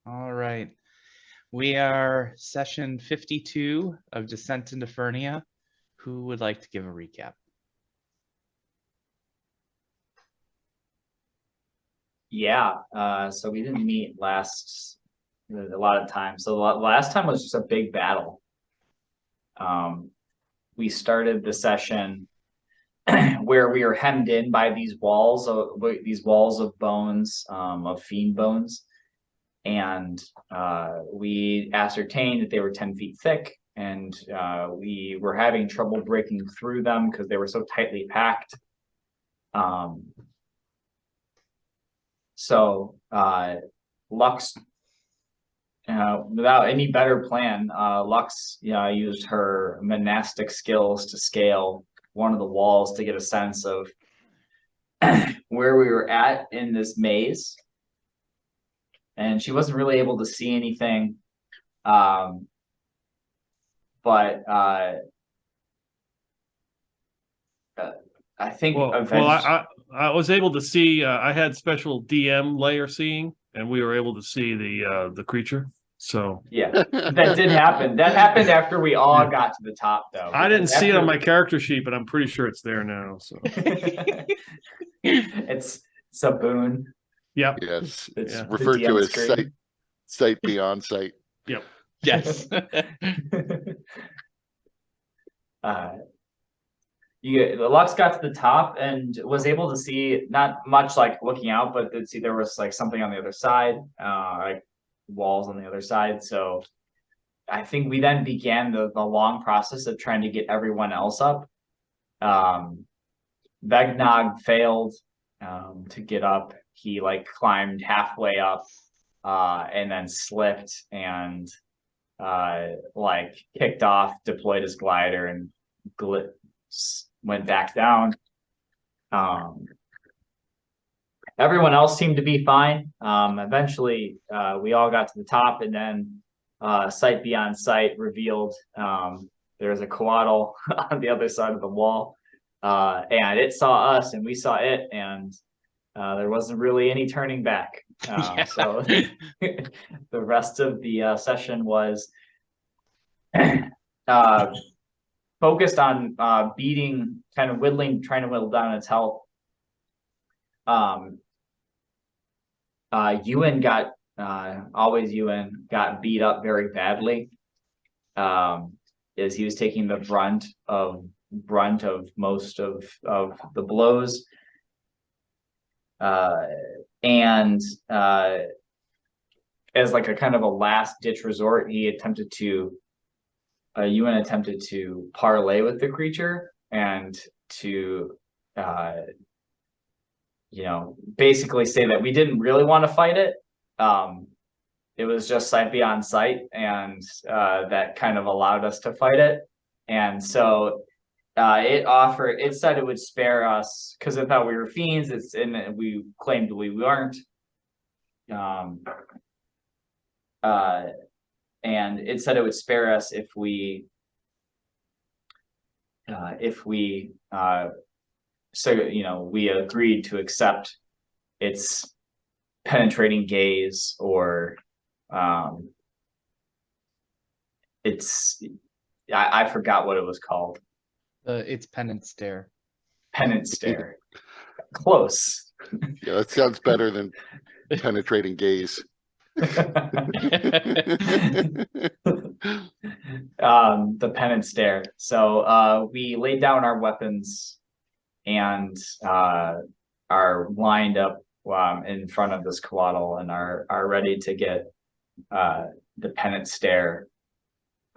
All right. We are session 52 of Descent into Fernia. Who would like to give a recap? Yeah, so we didn't meet a lot of times. So the last time was just a big battle. We started the session where we were hemmed in by these walls of bones, of fiend bones, and we ascertained that they were 10 feet thick, and we were having trouble breaking through them because they were so tightly packed. So Lux, without any better plan, Lux used her monastic skills to scale one of the walls to get a sense of where we were at in this maze. And she wasn't really able to see anything. But I think eventually... I was able to see. I had special DM layer seeing, and we were able to see the creature. So yeah, that did happen. That happened after we all got to the top, though. I didn't see it on my character sheet, but I'm pretty sure it's there now. So it's a boon. Yep. Yes, it's referred to as sight beyond sight. Yep. Yes. The Lux got to the top and was able to see not much like looking out, but did see there was like something on the other side, like walls on the other side. So I think we then began the long process of trying to get everyone else up. Vegnog failed to get up. He like climbed halfway up and then slipped and like kicked off, deployed his glider, and went back down. Everyone else seemed to be fine. Eventually, we all got to the top, and then sight beyond sight revealed there was a coatl on the other side of the wall, and it saw us, and we saw it, and there wasn't really any turning back. So the rest of the session was focused on beating, kind of trying to whittle down its health. Ewan got beat up very badly, as he was taking the brunt of most of the blows. And as like a kind of a last ditch resort, Ewan attempted to parlay with the creature and to basically say that we didn't really want to fight it. It was just sight beyond sight, and that kind of allowed us to fight it. And so it said it would spare us because it thought we were fiends. And we claimed we weren't. And it said it would spare us if we we agreed to accept its penetrating gaze, or I forgot what it was called. It's penance stare. Penance stare. Close. Yeah, that sounds better than penetrating gaze. The penance stare. So we laid down our weapons and are lined up in front of this coatl and are ready to get the penance stare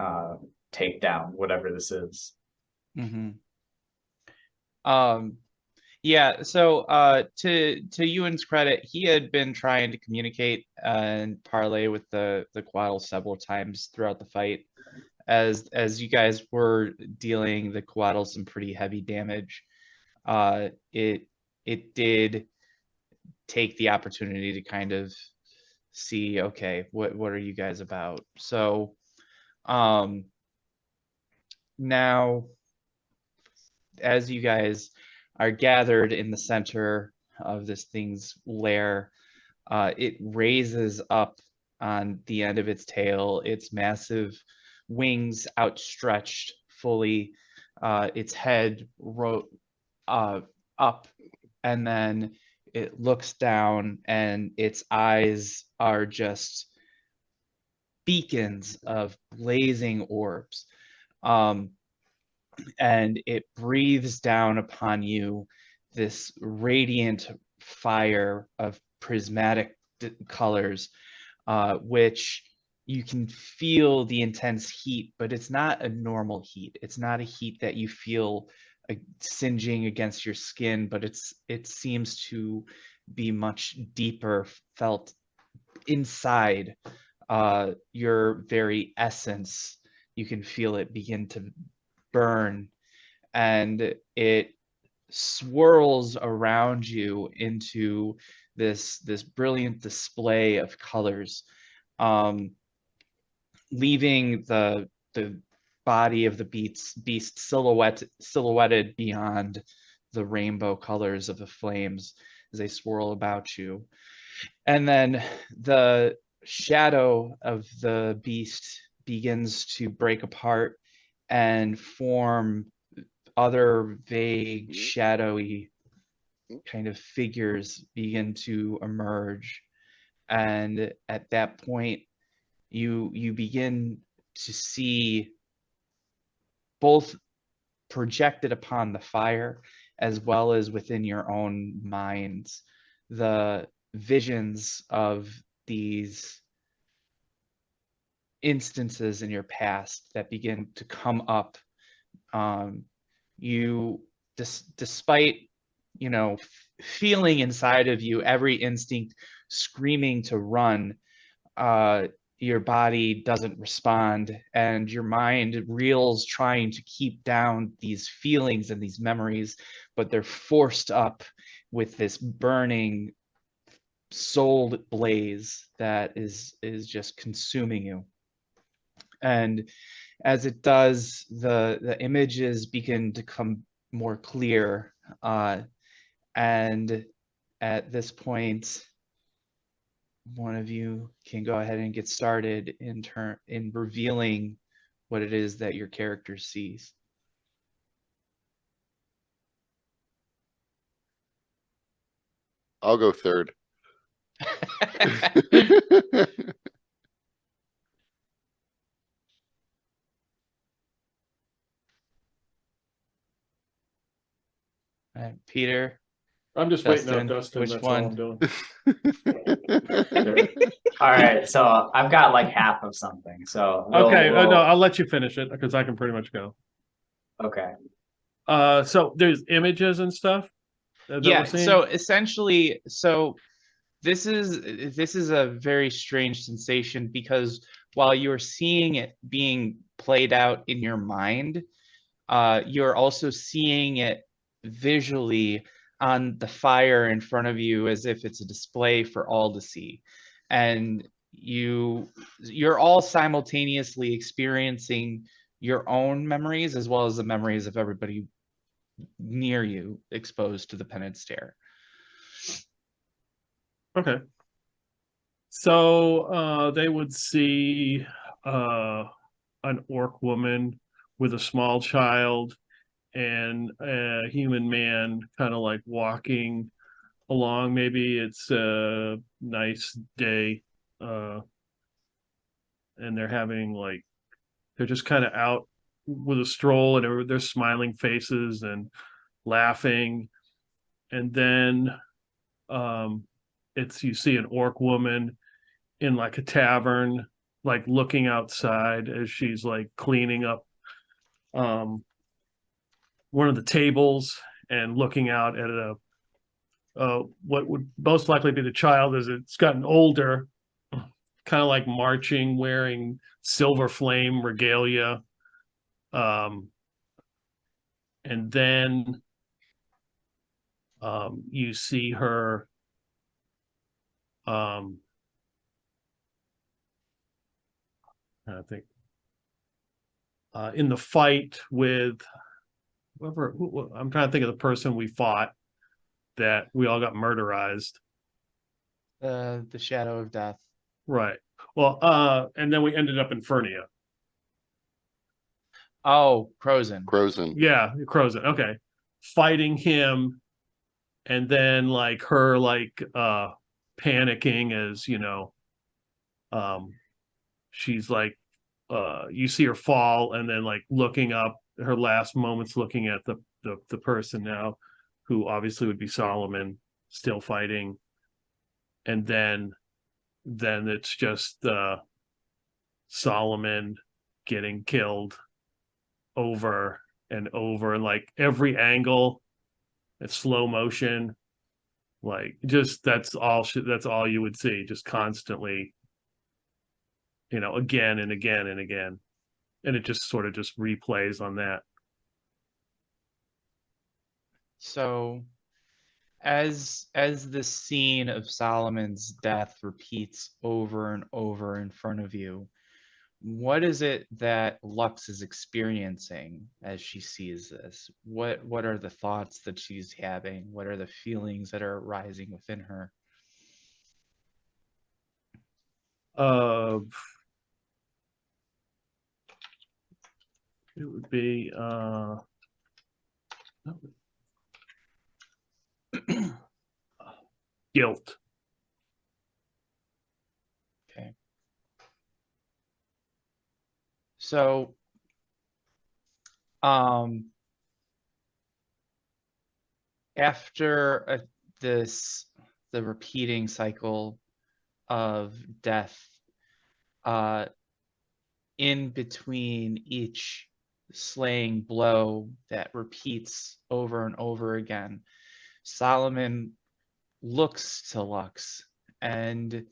takedown, whatever this is. Mm-hmm. Yeah, so to Ewan's credit, he had been trying to communicate and parlay with the coatl several times throughout the fight. As you guys were dealing the coatl some pretty heavy damage, it did take the opportunity to kind of see, okay, what are you guys about? So now, as you guys are gathered in the center of this thing's lair, it raises up on the end of its tail, its massive wings outstretched fully, its head up, and then it looks down, and its eyes are just beacons of blazing orbs. And it breathes down upon you this radiant fire of prismatic colors, which you can feel the intense heat, but it's not a normal heat. It's not a heat that you feel singeing against your skin, but it seems to be much deeper, felt inside your very essence. You can feel it begin to burn, and it swirls around you into this brilliant display of colors, leaving the body of the beast silhouetted beyond the rainbow colors of the flames as they swirl about you. And then the shadow of the beast begins to break apart and form other vague, shadowy kind of figures begin to emerge. And at that point, you begin to see, both projected upon the fire as well as within your own minds, the visions of these instances in your past that begin to come up. You, despite, feeling inside of you every instinct screaming to run, your body doesn't respond, and your mind reels trying to keep down these feelings and these memories, but they're forced up with this burning soul blaze that is just consuming you. And as it does, the images begin to come more clear, and at this point, one of you can go ahead and get started in revealing what it is that your character sees. I'll go third. Peter, I'm just waiting on Dustin, Dustin. which That's one? all I'm doing. All right, so I've got like half of something. So Okay, no, I'll let you finish it because I can pretty much go. Okay. So there's images and stuff. That Yeah. we're seeing? So essentially, this is a very strange sensation, because while you're seeing it being played out in your mind, you're also seeing it visually on the fire in front of you, as if it's a display for all to see. And you're all simultaneously experiencing your own memories as well as the memories of everybody near you exposed to the penance stare. Okay. So they would see an orc woman with a small child and a human man kind of like walking along. Maybe it's a nice day, and they're just kind of out with a stroll, and they're smiling faces and laughing. And then you see an orc woman in like a tavern, like looking outside as she's like cleaning up one of the tables and looking out at what would most likely be the child as it's gotten older, kind of like marching, wearing silver flame regalia. And then you see her I think in the fight with whoever. I'm trying to think of the person we fought that we all got murderized. The shadow of death. Right. Well, and then we ended up in Fernia. Oh, Crozen. Crozen. Yeah, Crozet. Okay. Fighting him, and then like her like panicking as, um she's like you see her fall and then like looking up, her last moments looking at the person now, who obviously would be Solomon, still fighting. And then it's just Solomon getting killed over and over, and like every angle, it's slow motion, like just that's all you would see, just constantly, again and again and again, and it just sort of just replays on that. So as the scene of Solomon's death repeats over and over in front of you, what is it that Lux is experiencing as she sees this? What are the thoughts that she's having? What are the feelings that are rising within her? uh it would be guilt. Okay. So after this the repeating cycle of death, uh in between each slaying blow that repeats over and over again, Solomon looks to Lux and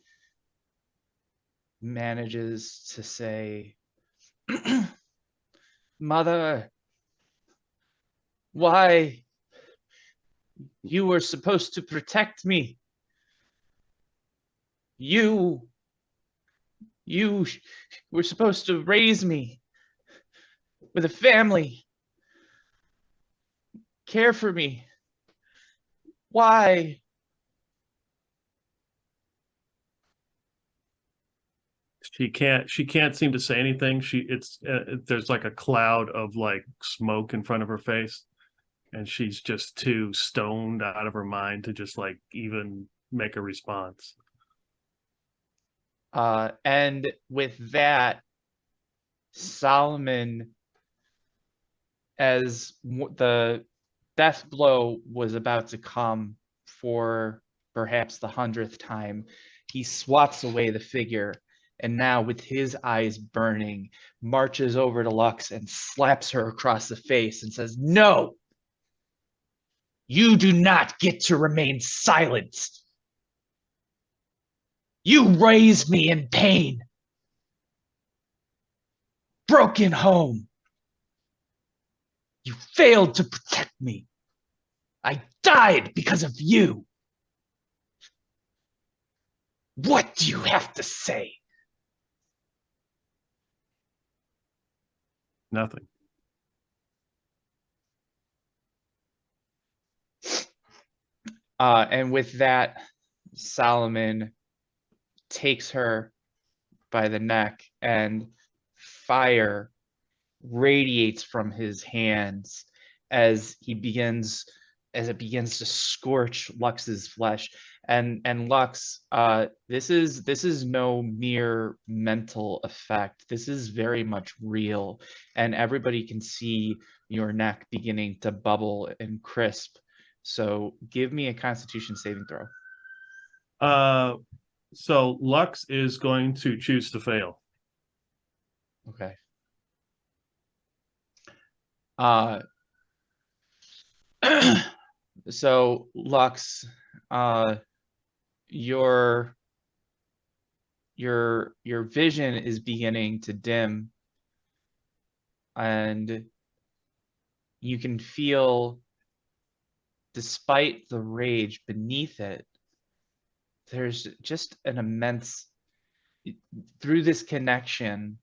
manages to say, Mother, why? You were supposed to protect me. You were supposed to raise me with a family, care for me. Why? She can't seem to say anything. There's like a cloud of like smoke in front of her face, and she's just too stoned out of her mind to just like even make a response. And with that, Solomon, as the death blow was about to come for perhaps the 100th time, he swats away the figure, and now with his eyes burning, marches over to Lux and slaps her across the face and says, No! You do not get to remain silenced. You raised me in pain. Broken home. You failed to protect me. I died because of you. What do you have to say? Nothing. And with that, Solomon takes her by the neck, and fire radiates from his hands as it begins to scorch Lux's flesh. And Lux, this is no mere mental effect. This is very much real, and everybody can see your neck beginning to bubble and crisp. So give me a Constitution saving throw. So Lux is going to choose to fail. Okay. So Lux, your vision is beginning to dim, and you can feel, despite the rage beneath it, there's just an immense, through this connection,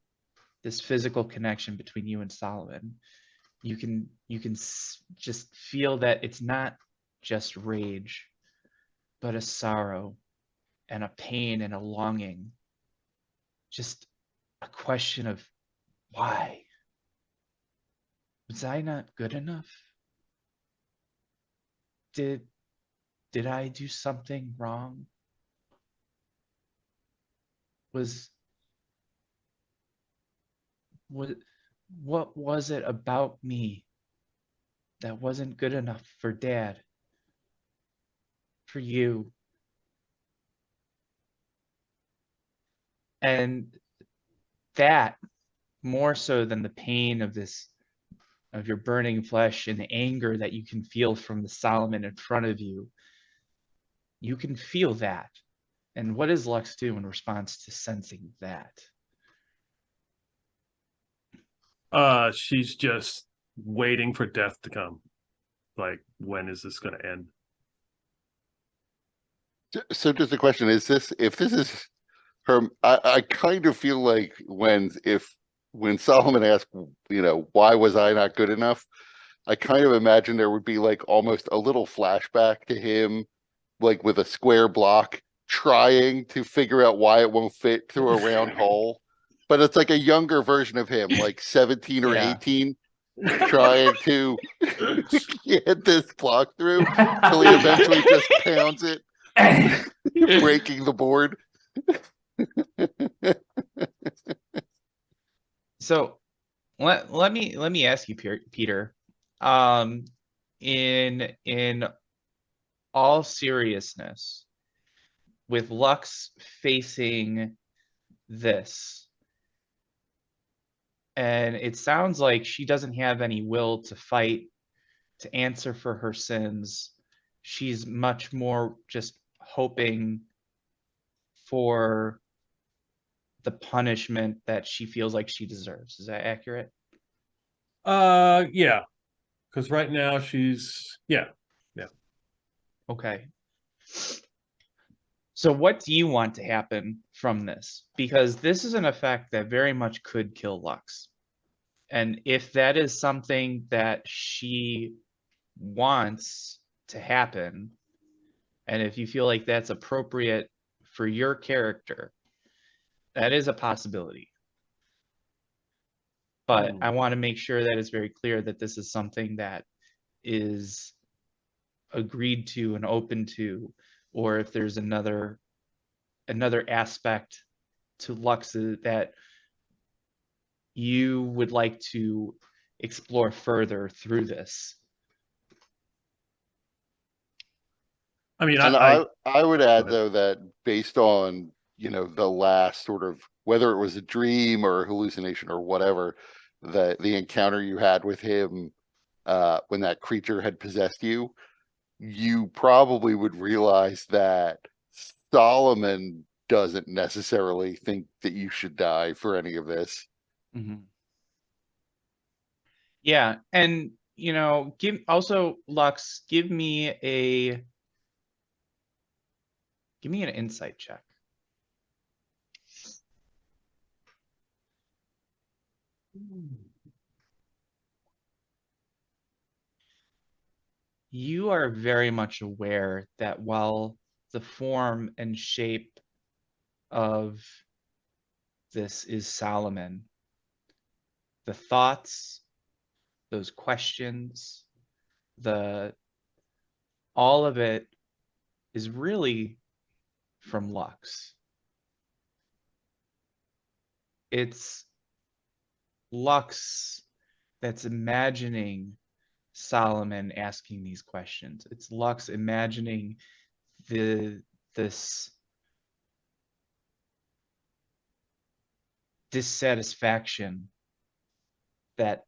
this physical connection between you and Solomon, you can just feel that it's not just rage, but a sorrow and a pain and a longing just a question of why. Was I not good enough? Did I do something wrong? Was what was it about me that wasn't good enough for Dad? For you? And that, more so than the pain of this, of your burning flesh and the anger that you can feel from the Solomon in front of you, you can feel that. And what does Lux do in response to sensing that? She's just waiting for death to come. Like, when is this going to end? So just the question is this, if this is her, I kind of feel like when Solomon asked, why was I not good enough? I kind of imagine there would be like almost a little flashback to him, like with a square block, trying to figure out why it won't fit through a round hole. But it's like a younger version of him, like 17 or Yeah. 18, trying to get this block through till he eventually just pounds it, breaking the board. So let me ask you, Peter. In all seriousness, with Lux facing this, and it sounds like she doesn't have any will to fight, to answer for her sins. She's much more just hoping for the punishment that she feels like she deserves. Is that accurate? Yeah. Because right now she's, yeah. Okay. So what do you want to happen from this? Because this is an effect that very much could kill Lux. And if that is something that she wants to happen, and if you feel like that's appropriate for your character, that is a possibility. But I want to make sure that it's very clear that this is something that is agreed to and open to, or if there's another aspect to Lux that you would like to explore further through this. I mean, And I would add, ahead. though, that based on, the last sort of, whether it was a dream or a hallucination or whatever, the encounter you had with him when that creature had possessed you, you probably would realize that Solomon doesn't necessarily think that you should die for any of this. Mm-hmm. Yeah, and Lux, give me an insight check. You are very much aware that while the form and shape of this is Solomon, the thoughts, those questions, all of it is really from Lux. It's Lux that's imagining Solomon asking these questions. It's Lux imagining this dissatisfaction that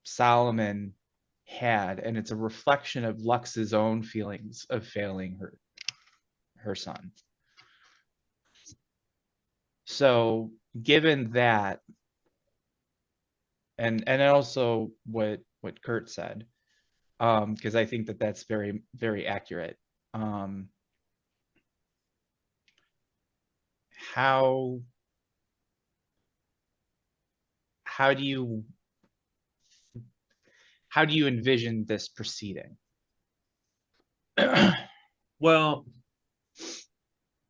Solomon had, and it's a reflection of Lux's own feelings of failing her son. So given that, and also what Kurt said, because I think that that's very, very accurate. How do you envision this proceeding? Well,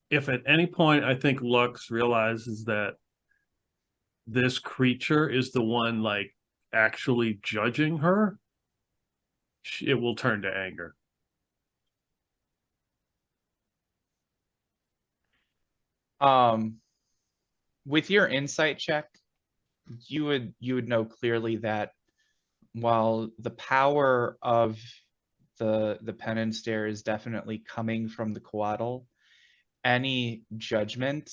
if at any point I think Lux realizes that this creature is the one like actually judging her, it will turn to anger. With your insight check, you would know clearly that while the power of the penance stare is definitely coming from the coatl, any judgment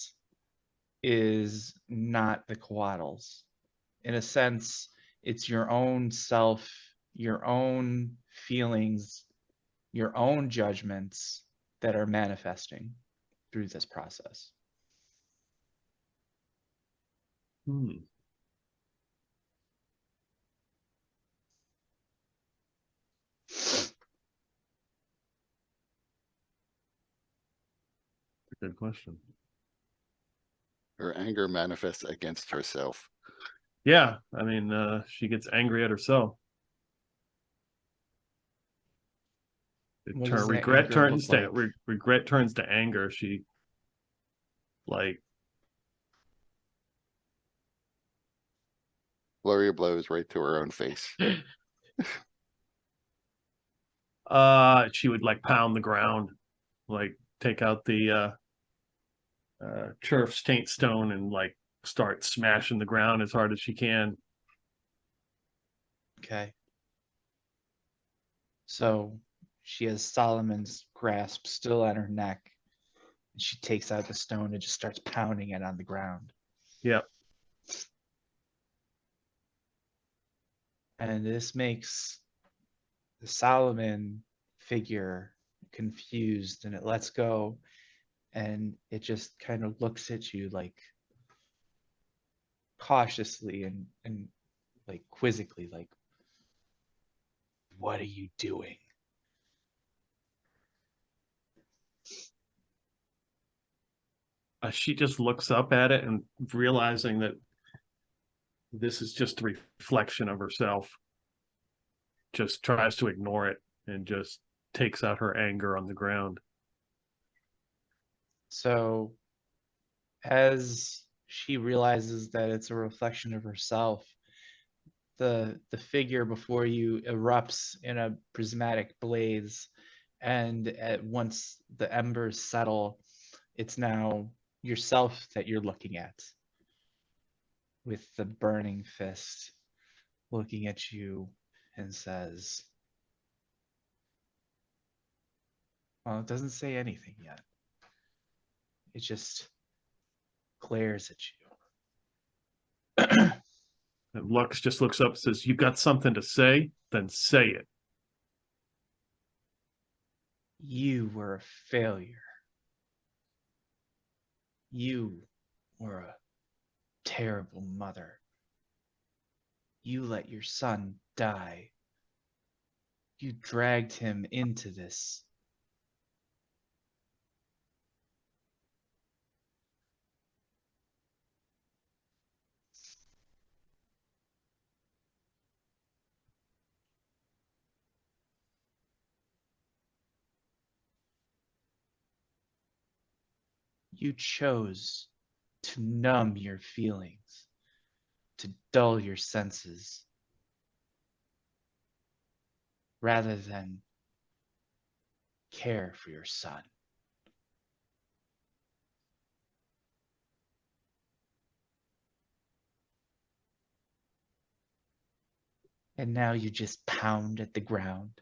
is not the coatl's. In a sense, it's your own self, your own feelings, your own judgments that are manifesting through this process. Good question. Her anger manifests against herself. Yeah, I mean, she gets angry at herself. What does that Regret anger turns look to like? regret turns to anger. She like Flurry of blows right to her own face. she would like pound the ground, like take out the turf taint stone and like start smashing the ground as hard as she can. Okay. So she has Solomon's grasp still on her neck. And she takes out the stone and just starts pounding it on the ground. Yep. And this makes the Solomon figure confused, and it lets go, and it just kind of looks at you like cautiously and like quizzically, like, what are you doing? She just looks up at it and realizing that this is just a reflection of herself, just tries to ignore it and just takes out her anger on the ground. So as she realizes that it's a reflection of herself, the figure before you erupts in a prismatic blaze, and at once the embers settle, it's now yourself that you're looking at, with the burning fist looking at you, and says, well, it doesn't say anything yet. It just glares at you. And Lux just looks up and says, "You got something to say? Then say it." You were a failure. You were a terrible mother. You let your son die. You dragged him into this. You chose to numb your feelings, to dull your senses, rather than care for your son. And now you just pound at the ground.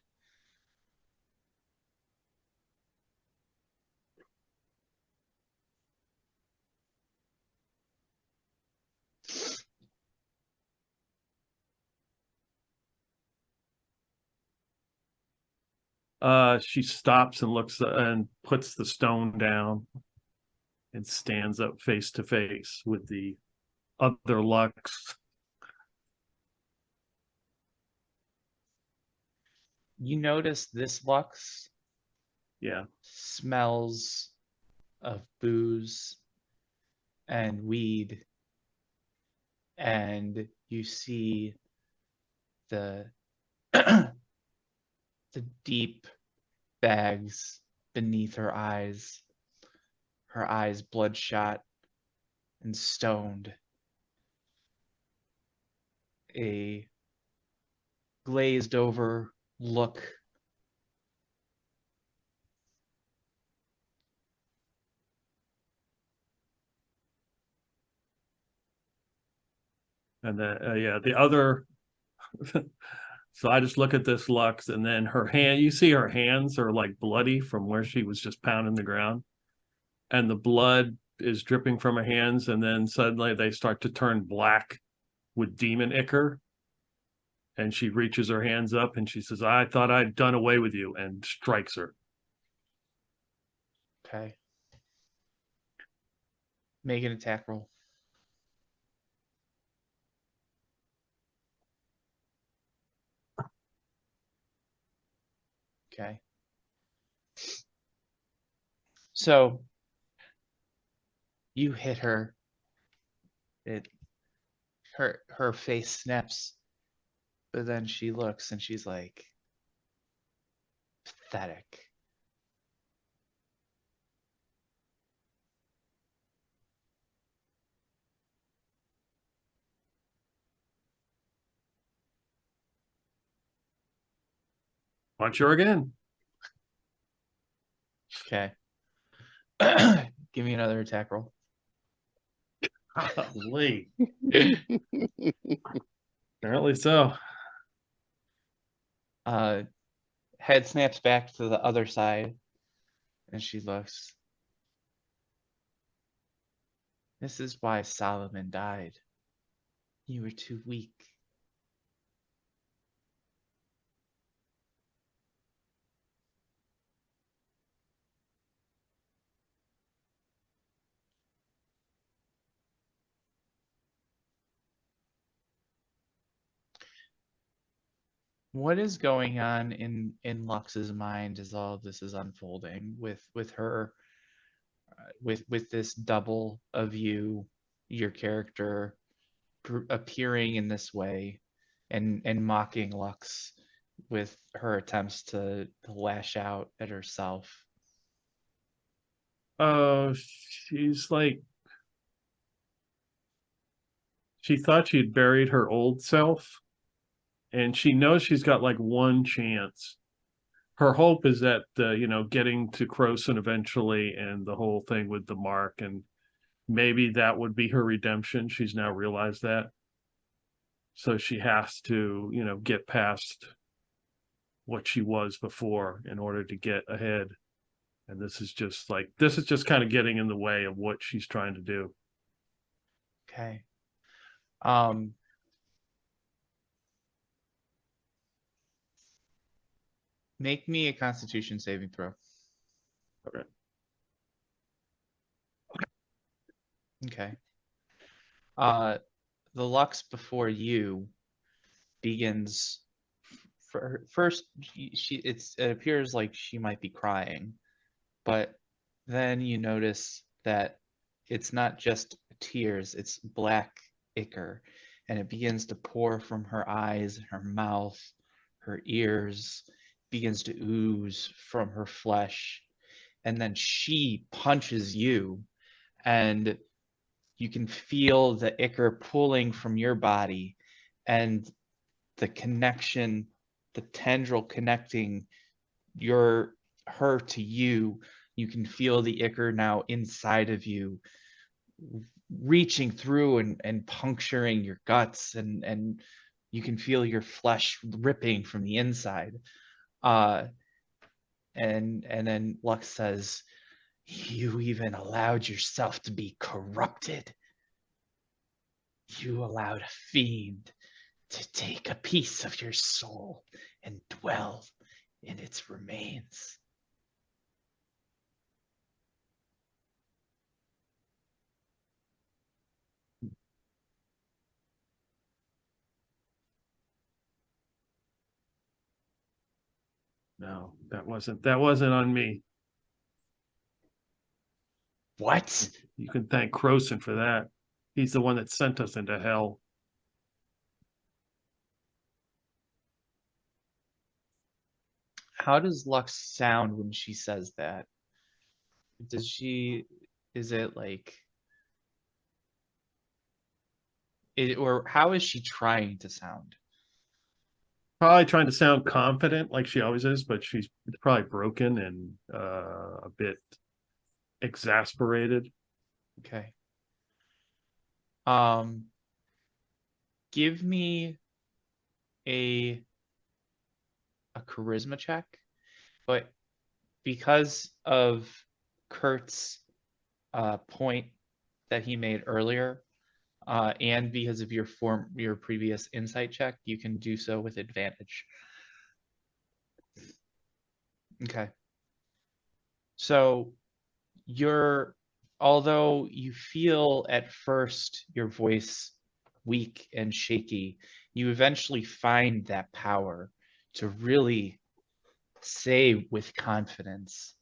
She stops and looks and puts the stone down and stands up face to face with the other Lux. You notice this Lux Yeah. smells of booze and weed, and you see the the deep bags beneath her eyes bloodshot and stoned. a glazed over look. And then, yeah, the other, so I just look at this Lux, and then her hand, you see her hands are like bloody from where she was just pounding the ground. And the blood is dripping from her hands, and then suddenly they start to turn black with demon ichor. And she reaches her hands up and she says, I thought I'd done away with you, and strikes her. Okay. Make an attack roll. Okay. So you hit her. Her face snaps, but then she looks and she's like, pathetic. Punch her again. Okay. Give me another attack roll. Golly. Apparently so. Head snaps back to the other side, and she looks. This is why Solomon died. You were too weak. What is going on in Lux's mind as all of this is unfolding with her with this double of you, your character appearing in this way and mocking Lux with her attempts to lash out at herself? She's like, she thought she'd buried her old self, and she knows she's got like one chance. Her hope is that getting to Croson eventually, and the whole thing with the mark, and maybe that would be her redemption. She's now realized that. So she has to, get past what she was before in order to get ahead. And this is just kind of getting in the way of what she's trying to do. Okay. Make me a Constitution saving throw. Okay. Okay. The Lux before you begins first. It appears like she might be crying, but then you notice that it's not just tears, it's black ichor, and it begins to pour from her eyes, her mouth, her ears, begins to ooze from her flesh, and then she punches you, and you can feel the ichor pulling from your body, and the connection, the tendril connecting her to you. You can feel the ichor now inside of you, reaching through and puncturing your guts, and you can feel your flesh ripping from the inside. And then Lux says, you even allowed yourself to be corrupted. You allowed a fiend to take a piece of your soul and dwell in its remains. No, that wasn't on me. What? You can thank Croson for that. He's the one that sent us into hell. How does Lux sound when she says that? Is it like or how is she trying to sound? Probably trying to sound confident like she always is, but she's probably broken and a bit exasperated. Okay. Give me a charisma check, but because of Kurt's point that he made earlier, and because of your previous insight check, you can do so with advantage. Okay. So although you feel at first your voice weak and shaky, you eventually find that power to really say with confidence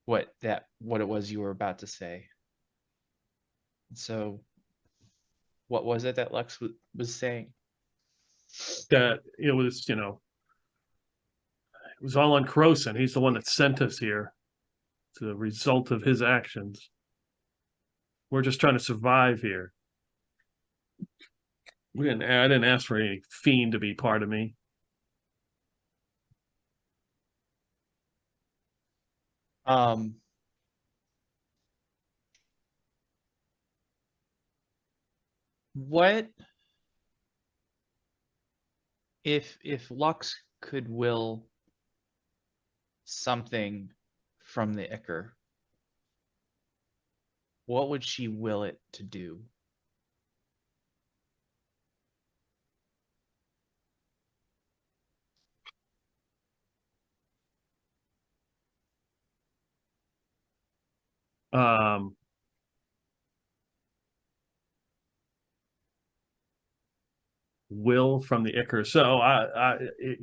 what it was you were about to say. So what was it that Lux was saying? That it was, it was all on Croson. He's the one that sent us here. It's the result of his actions. We're just trying to survive here. I didn't ask for any fiend to be part of me. What if Lux could will something from the Ichor, what would she will it to do? Will from the Ichor. So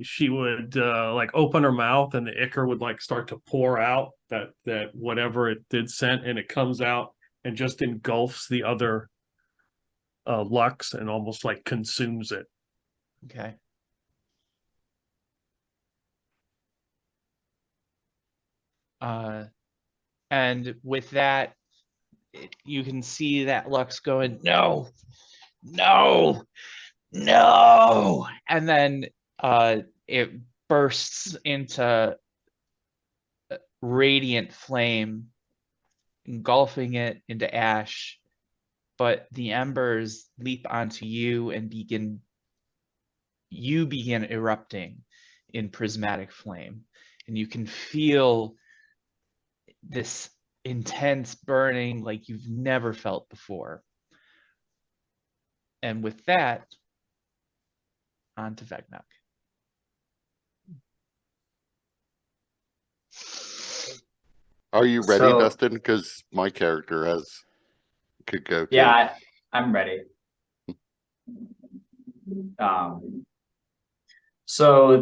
she would like open her mouth, and the Ichor would like start to pour out that whatever it did sent, and it comes out and just engulfs the other Lux and almost like consumes it. Okay. And with that, you can see that Lux going, no, no, no, and then it bursts into radiant flame, engulfing it into ash, but the embers leap onto you and begin erupting in prismatic flame, and you can feel this intense burning like you've never felt before. And with that, on to Vegnak. Are you ready, So- Dustin? Because my character could go too. Yeah, I'm ready. So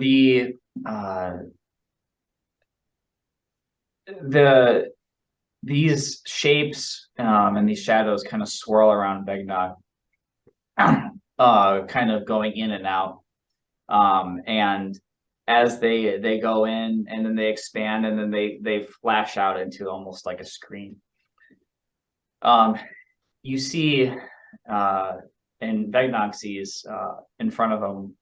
these shapes and these shadows kind of swirl around Vegnog, kind of going in and out. And as they go in, and then they expand, and then they flash out into almost like a screen. You see, and Vegnog sees in front of him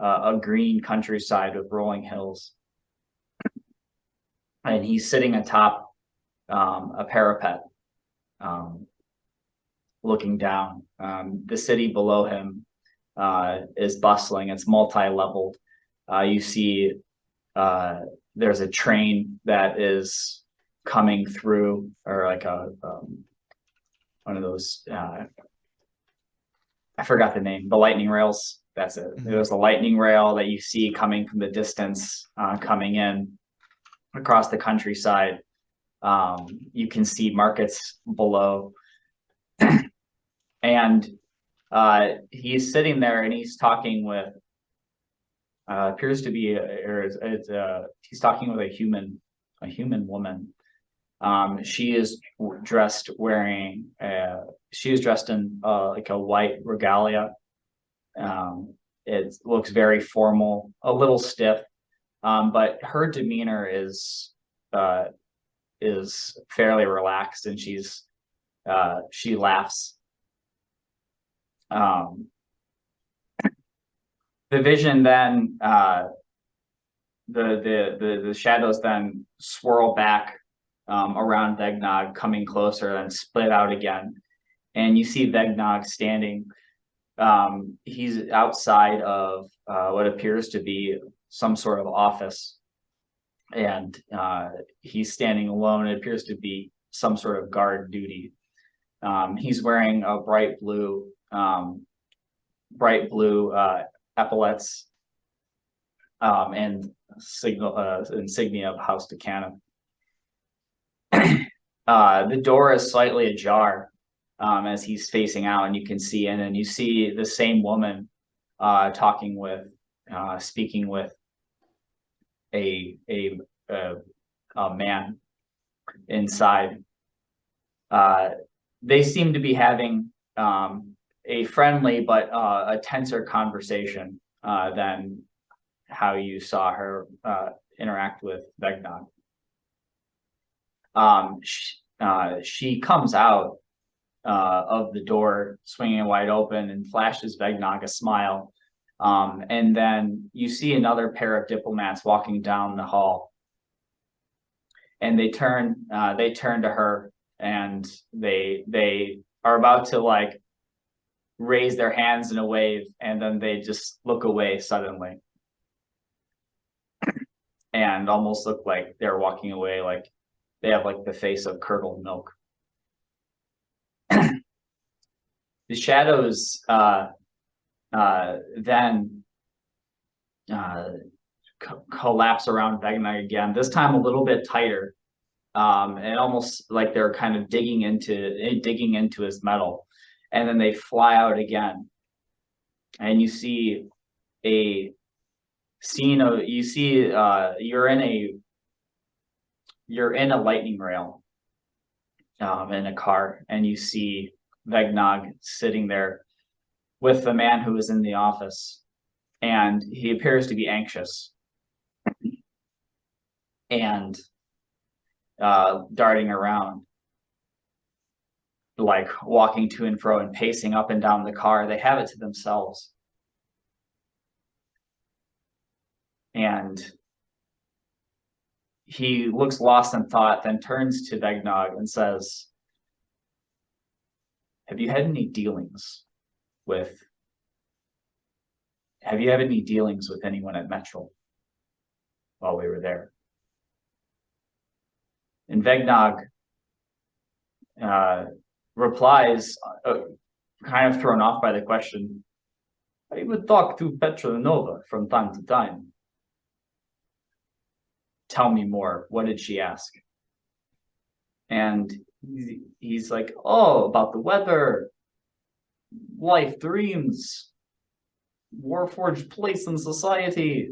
a green countryside with rolling hills, and he's sitting atop a parapet, looking down. The city below him is bustling. It's multi-leveled. You see there's a train that is coming through, or like one of those, I forgot the name, the lightning rails. That's it. Mm-hmm. There's a lightning rail that you see coming from the distance, coming in across the countryside. You can see markets below. And he's sitting there, and he's talking with appears to be he's talking with a human woman. She is dressed in like a white regalia. It looks very formal, a little stiff, but her demeanor is fairly relaxed, and she laughs. The vision then, the shadows then swirl back around Vegnog, coming closer and split out again. And you see Vegnog standing. He's outside of what appears to be some sort of office. And he's standing alone. It appears to be some sort of guard duty. He's wearing a bright blue epaulets and insignia of House Buchanan. The door is slightly ajar as he's facing out, and you can see in, and you see the same woman speaking with a man inside. They seem to be having a friendly but a tenser conversation than how you saw her interact with Vegnog. She comes out of the door, swinging it wide open, and flashes Vegnog a smile. And then you see another pair of diplomats walking down the hall, and they turn to her, and they are about to like raise their hands in a wave, and then they just look away suddenly and almost look like they're walking away, like they have like the face of curdled milk. The shadows then collapse around Vegnog again, this time a little bit tighter, and almost like they're kind of digging into his metal, and then they fly out again, and you see a scene of you're in a lightning rail in a car, and you see Vegnog sitting there with the man who is in the office, and he appears to be anxious and darting around, like walking to and fro and pacing up and down the car. They have it to themselves. And he looks lost in thought, then turns to Vegnog and says, have you had any dealings with anyone at Metro while we were there? And Vegnog replies, kind of thrown off by the question, I would talk to Petronova from time to time. Tell me more. What did she ask? And he's like, oh, about the weather, life dreams, Warforged place in society,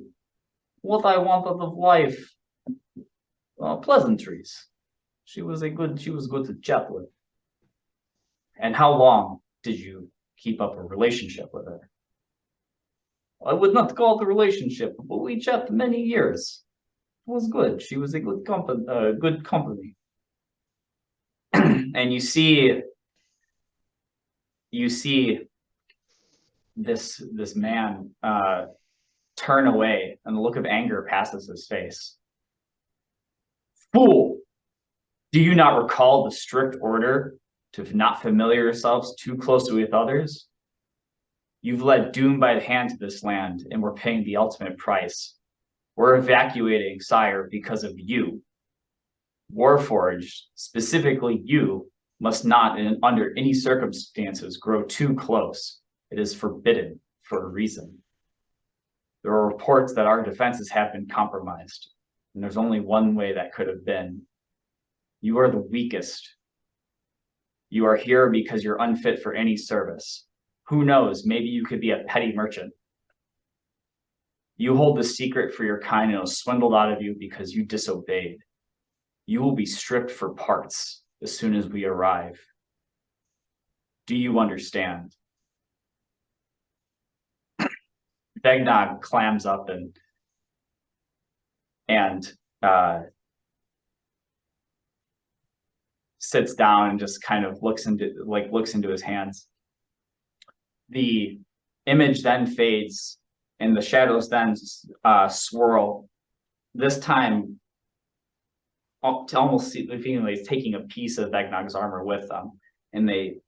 what I want out of life, pleasantries. She was good to chat with. And how long did you keep up a relationship with her? I would not call it a relationship, but we chatted many years. It was good. She was a good company. And you see this man turn away, and the look of anger passes his face. Fool! Do you not recall the strict order to not familiar yourselves too closely with others? You've led doom by the hand to this land, and we're paying the ultimate price. We're evacuating, sire, because of you. Warforged, specifically you, must not, under any circumstances, grow too close. It is forbidden for a reason. There are reports that our defenses have been compromised, and there's only one way that could have been. You are the weakest. You are here because you're unfit for any service. Who knows, maybe you could be a petty merchant. You hold the secret for your kind, and it was swindled out of you because you disobeyed. You will be stripped for parts as soon as we arrive. Do you understand? Vegnog clams up and sits down and just kind of looks into his hands. the image then fades and the shadows then swirl. This time, to almost see the feeling like taking a piece of Vegnog's armor with them, and they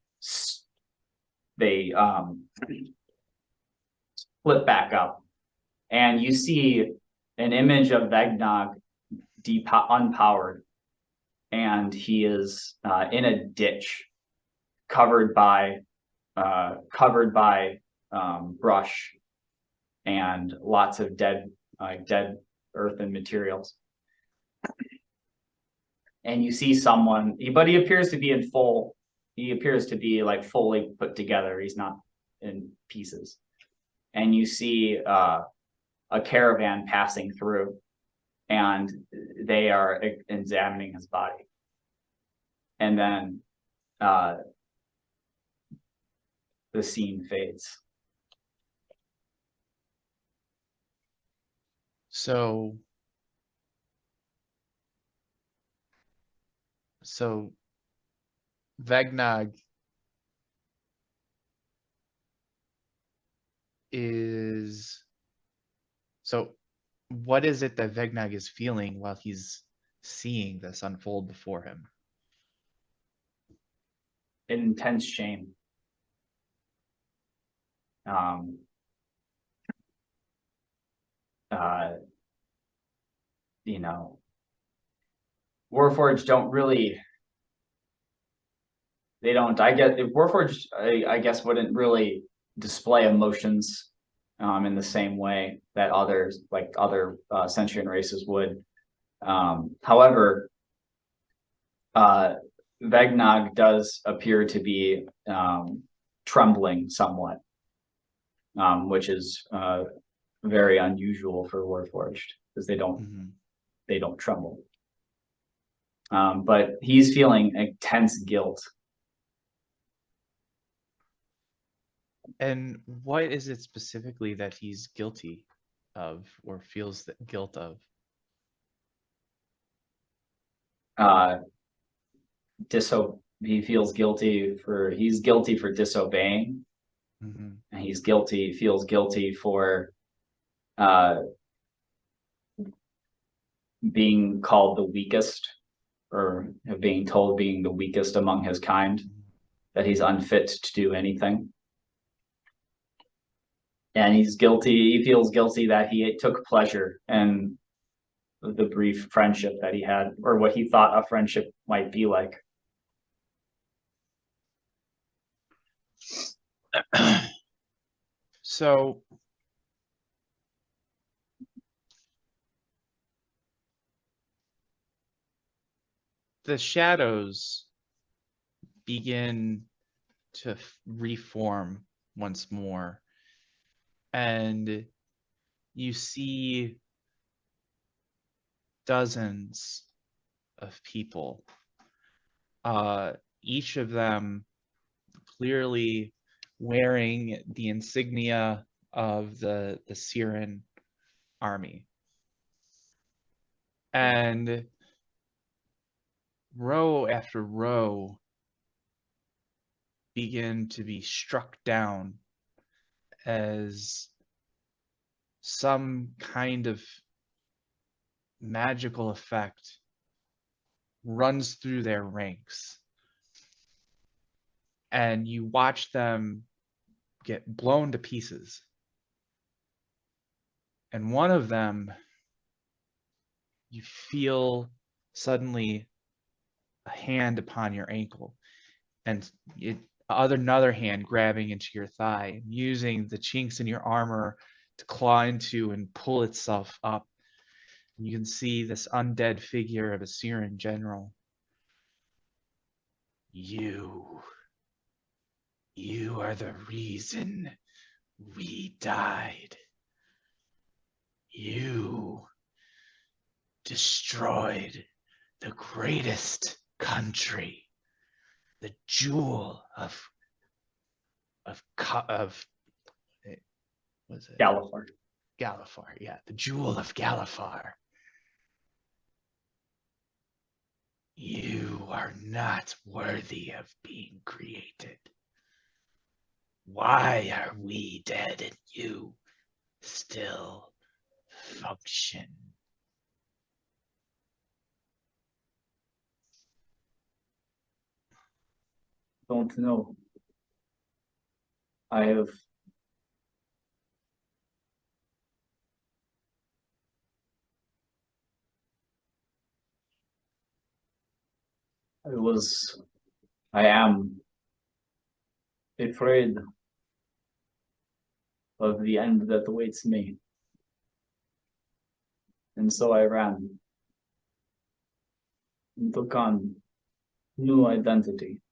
flip back up, and you see an image of Vegnog unpowered, and he is in a ditch covered by brush and lots of dead earth and materials. And you see someone, but he appears to be like fully put together. He's not in pieces. And you see a caravan passing through, and they are examining his body. And then the scene fades. So Vegnog is, so what is it that Vegnog is feeling while he's seeing this unfold before him? Intense shame. You know, Warforged don't really, they don't, I guess, Warforged, I guess, wouldn't really display emotions in the same way that others, like other sentient races would. However, Vegnog does appear to be trembling somewhat, which is very unusual for Warforged, because they don't tremble. But he's feeling intense guilt. And what is it specifically that he's guilty of or feels the guilt of? He feels guilty for, he's guilty for disobeying. Mm-hmm. And feels guilty for being called the weakest, or being told being the weakest among his kind, that he's unfit to do anything. And he feels guilty that he took pleasure in the brief friendship that he had, or what he thought a friendship might be like. So the shadows begin to reform once more, and you see dozens of people, each of them clearly wearing the insignia of the Syrian army. And row after row begin to be struck down as some kind of magical effect runs through their ranks. And you watch them get blown to pieces. And one of them, you feel suddenly a hand upon your ankle, and another hand grabbing into your thigh, using the chinks in your armor to claw into and pull itself up. You can see this undead figure of a Syrian general. You are the reason we died. You destroyed the greatest country, the jewel of was it Galifar. Galifar, yeah, the jewel of Galifar. You are not worthy of being created. Why are we dead and you still function? Don't know. I have I am afraid of the end that awaits me. And so I ran and took on new identity.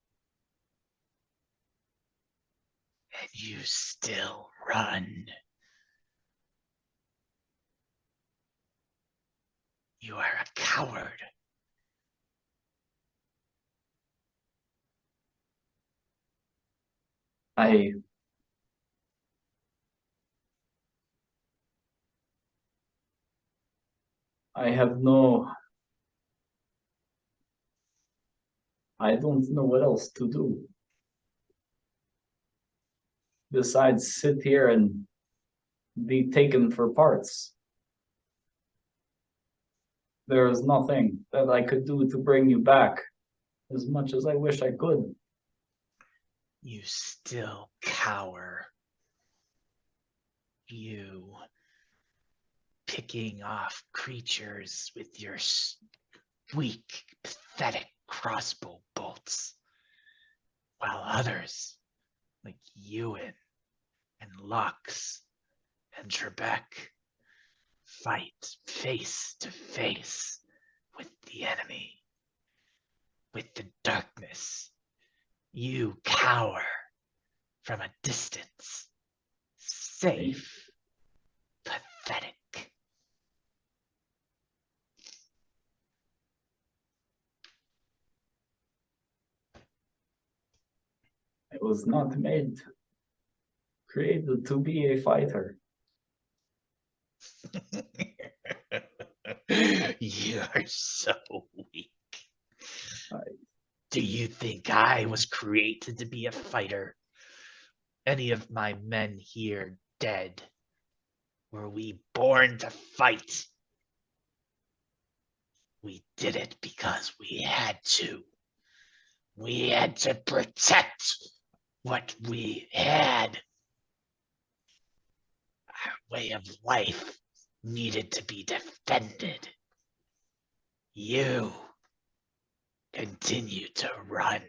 And you still run. You are a coward. I have no, I don't know what else to do. Besides sit here and be taken for parts. There is nothing that I could do to bring you back, as much as I wish I could. You still cower. You picking off creatures with your weak, pathetic crossbow bolts, while others, like Ewan and Lux and Trebek, fight face to face with the enemy, with the darkness. You cower from a distance, safe, pathetic. I was not created to be a fighter. You're so weak. Do you think I was created to be a fighter? Any of my men here dead? Were we born to fight? We did it because we had to. We had to protect what we had. Our way of life needed to be defended. You continue to run.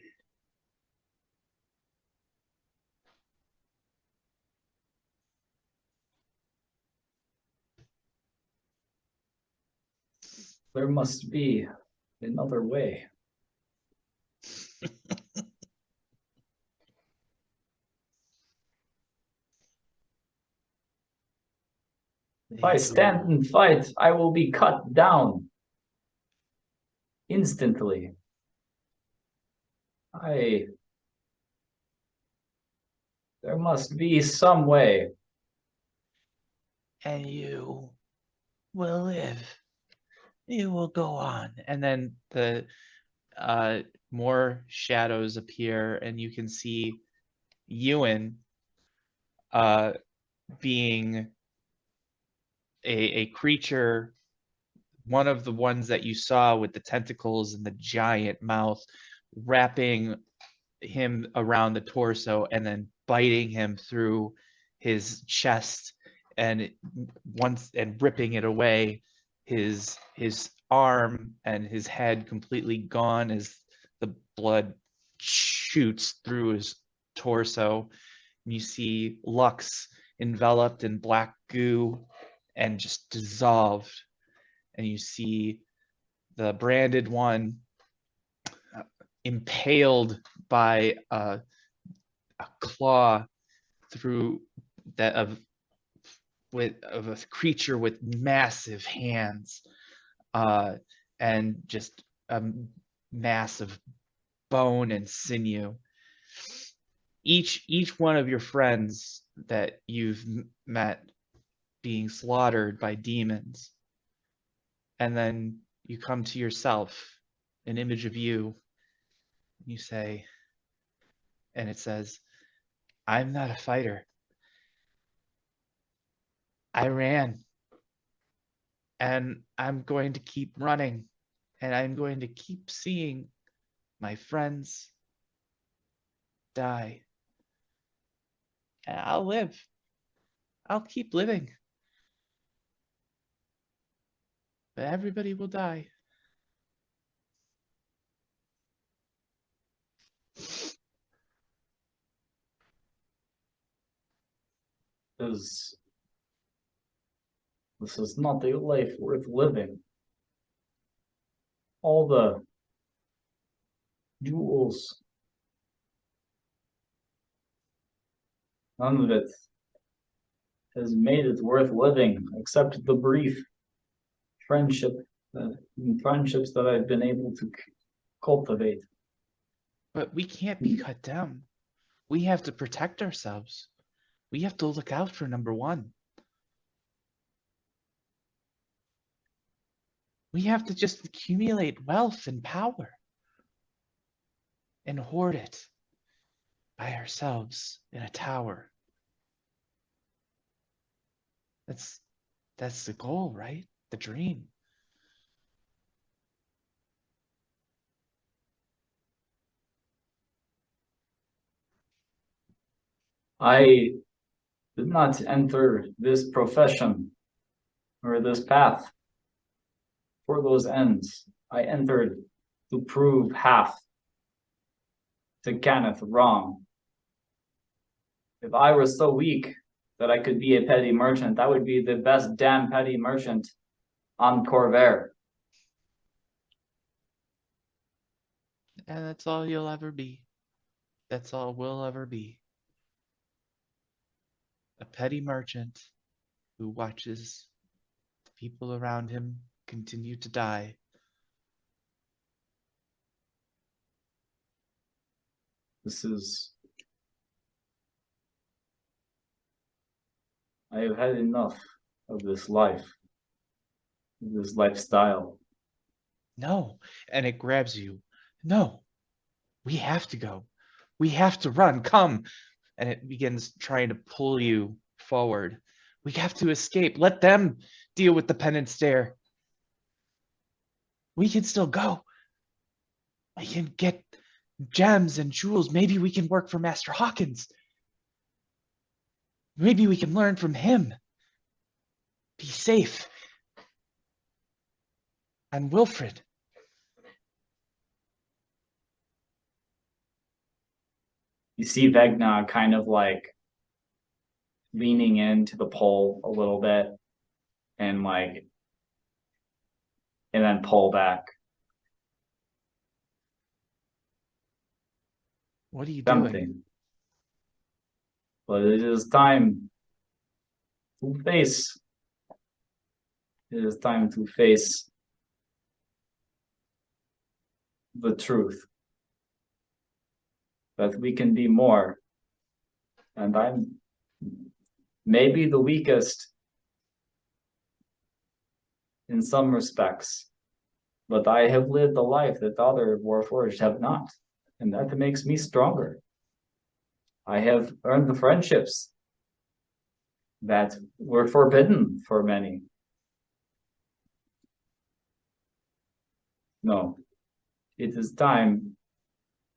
There must be another way. If I stand and fight, I will be cut down instantly. There must be some way. And you will live. You will go on. And then the more shadows appear, and you can see Ewan being a creature, one of the ones that you saw with the tentacles and the giant mouth, wrapping him around the torso and then biting him through his chest and ripping it away, his arm and his head completely gone as the blood shoots through his torso. And you see Lux enveloped in black goo and just dissolved. And you see the branded one impaled by a claw through that of a creature with massive hands, and just a mass of bone and sinew. Each one of your friends that you've met being slaughtered by demons, and then you come to yourself, an image of you. You say, and it says, I'm not a fighter. I ran. And I'm going to keep running. And I'm going to keep seeing my friends die. And I'll live. I'll keep living. But everybody will die. This is not a life worth living. All the jewels, none of it has made it worth living, except the brief friendships that I've been able to cultivate. But we can't be cut down. We have to protect ourselves. We have to look out for number one. We have to just accumulate wealth and power and hoard it by ourselves in a tower. That's the goal, right? The dream. I did not enter this profession or this path for those ends. I entered to prove half to Kenneth wrong. If I were so weak that I could be a petty merchant, I would be the best damn petty merchant on Corvair. And that's all you'll ever be. That's all we'll ever be. A petty merchant who watches the people around him continue to die. I have had enough of this life, this lifestyle. No, and it grabs you. No, we have to go. We have to run. Come. And it begins trying to pull you forward. We have to escape. Let them deal with the penance stare. We can still go. We can get gems and jewels. Maybe we can work for Master Hawkins. Maybe we can learn from him. Be safe. I'm Wilfred. You see Vegna kind of like leaning into the pole a little bit and then pull back. What are you Something. doing? But it is time to face. It is time to face the truth. That we can be more. And I'm maybe the weakest in some respects. But I have lived a life that other Warforged have not. And that makes me stronger. I have earned the friendships that were forbidden for many. No, it is time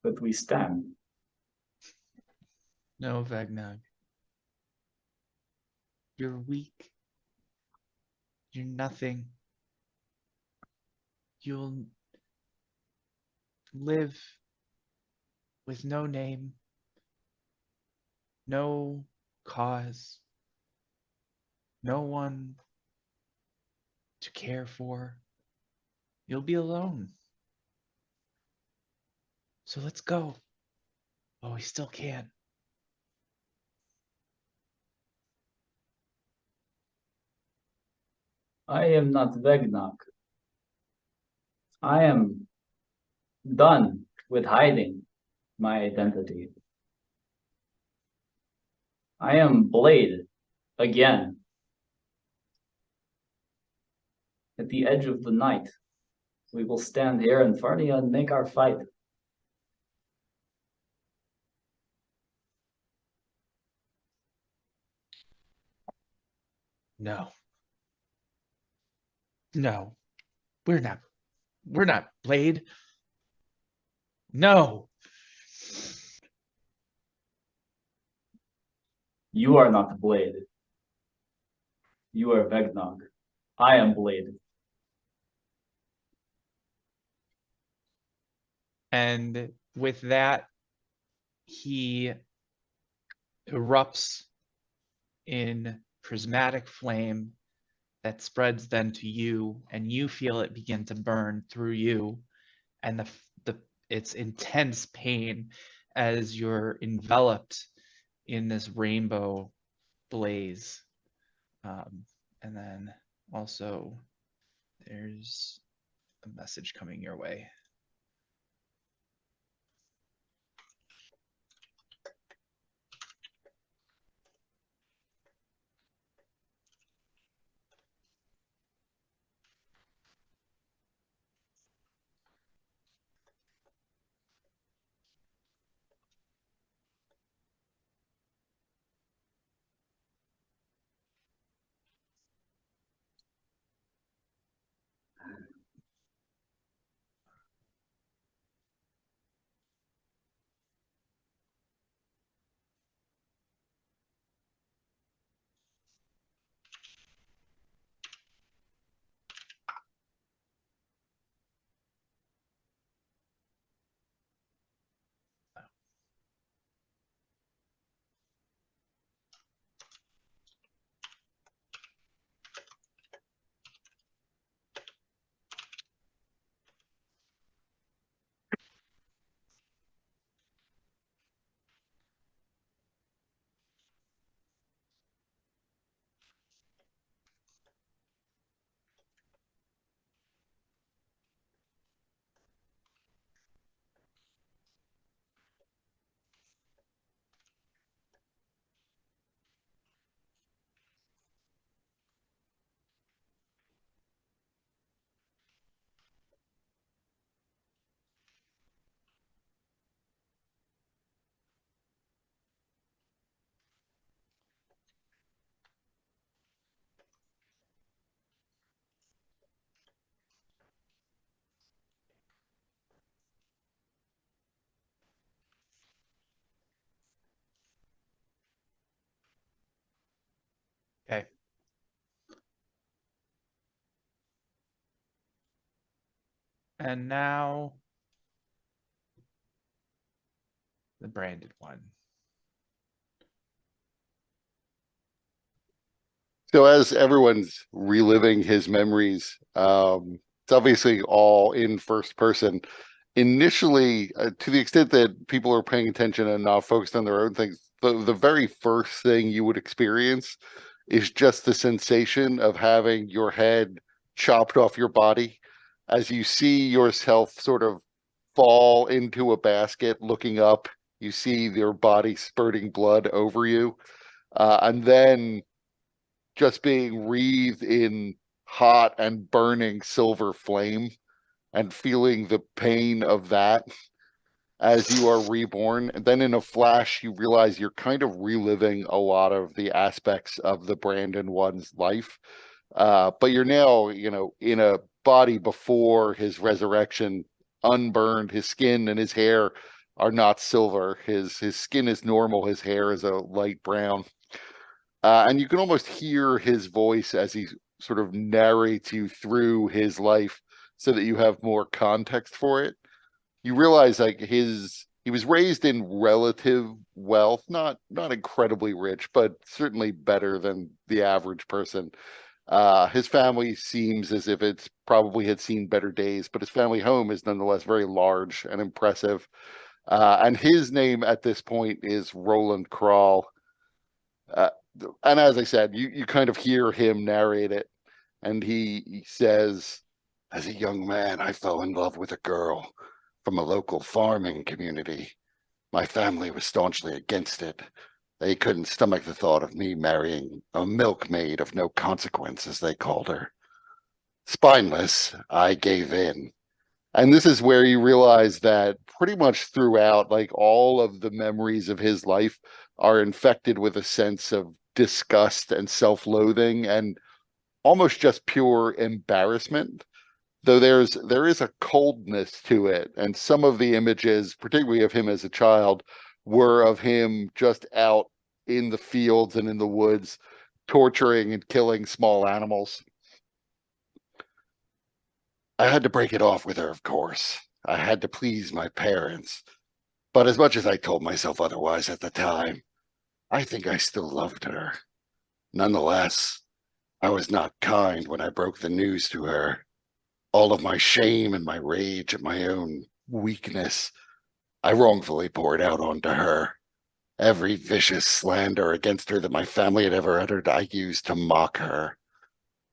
that we stand. No, Vagnog. You're weak. You're nothing. You'll live with no name, no cause, no one to care for. You'll be alone. So let's go. Oh, we still can. I am not Vegnak. I am done with hiding my identity. I am Blade again. At the edge of the night, we will stand here in Fernia and make our fight. No. No. We're not Blade. No. You are not the Blade. You are Vegnog. I am Blade. And with that, he erupts in prismatic flame that spreads then to you, and you feel it begin to burn through you, and the it's intense pain as you're enveloped in this rainbow blaze. And then also there's a message coming your way. Okay. And now the branded one. So as everyone's reliving his memories, it's obviously all in first person. Initially, to the extent that people are paying attention and not focused on their own things, the very first thing you would experience is just the sensation of having your head chopped off your body as you see yourself sort of fall into a basket looking up. You see your body spurting blood over you. And then just being wreathed in hot and burning silver flame and feeling the pain of that as you are reborn. And then in a flash, you realize you're kind of reliving a lot of the aspects of the Brandon one's life. But you're now, in a body before his resurrection, unburned. His skin and his hair are not silver. His skin is normal. His hair is a light brown. And you can almost hear his voice as he sort of narrates you through his life so that you have more context for it. You realize like he was raised in relative wealth, not incredibly rich, but certainly better than the average person. His family seems as if it's probably had seen better days, but his family home is nonetheless very large and impressive. And his name at this point is Roland Crawl. And as I said, you kind of hear him narrate it, and he says, as a young man, I fell in love with a girl from a local farming community. My family was staunchly against it. They couldn't stomach the thought of me marrying a milkmaid of no consequence, as they called her. Spineless, I gave in. And this is where you realize that pretty much throughout, like all of the memories of his life are infected with a sense of disgust and self-loathing and almost just pure embarrassment. Though there is a coldness to it, and some of the images, particularly of him as a child, were of him just out in the fields and in the woods, torturing and killing small animals. I had to break it off with her, of course. I had to please my parents. But as much as I told myself otherwise at the time, I think I still loved her. Nonetheless, I was not kind when I broke the news to her. All of my shame and my rage at my own weakness, I wrongfully poured out onto her. Every vicious slander against her that my family had ever uttered, I used to mock her.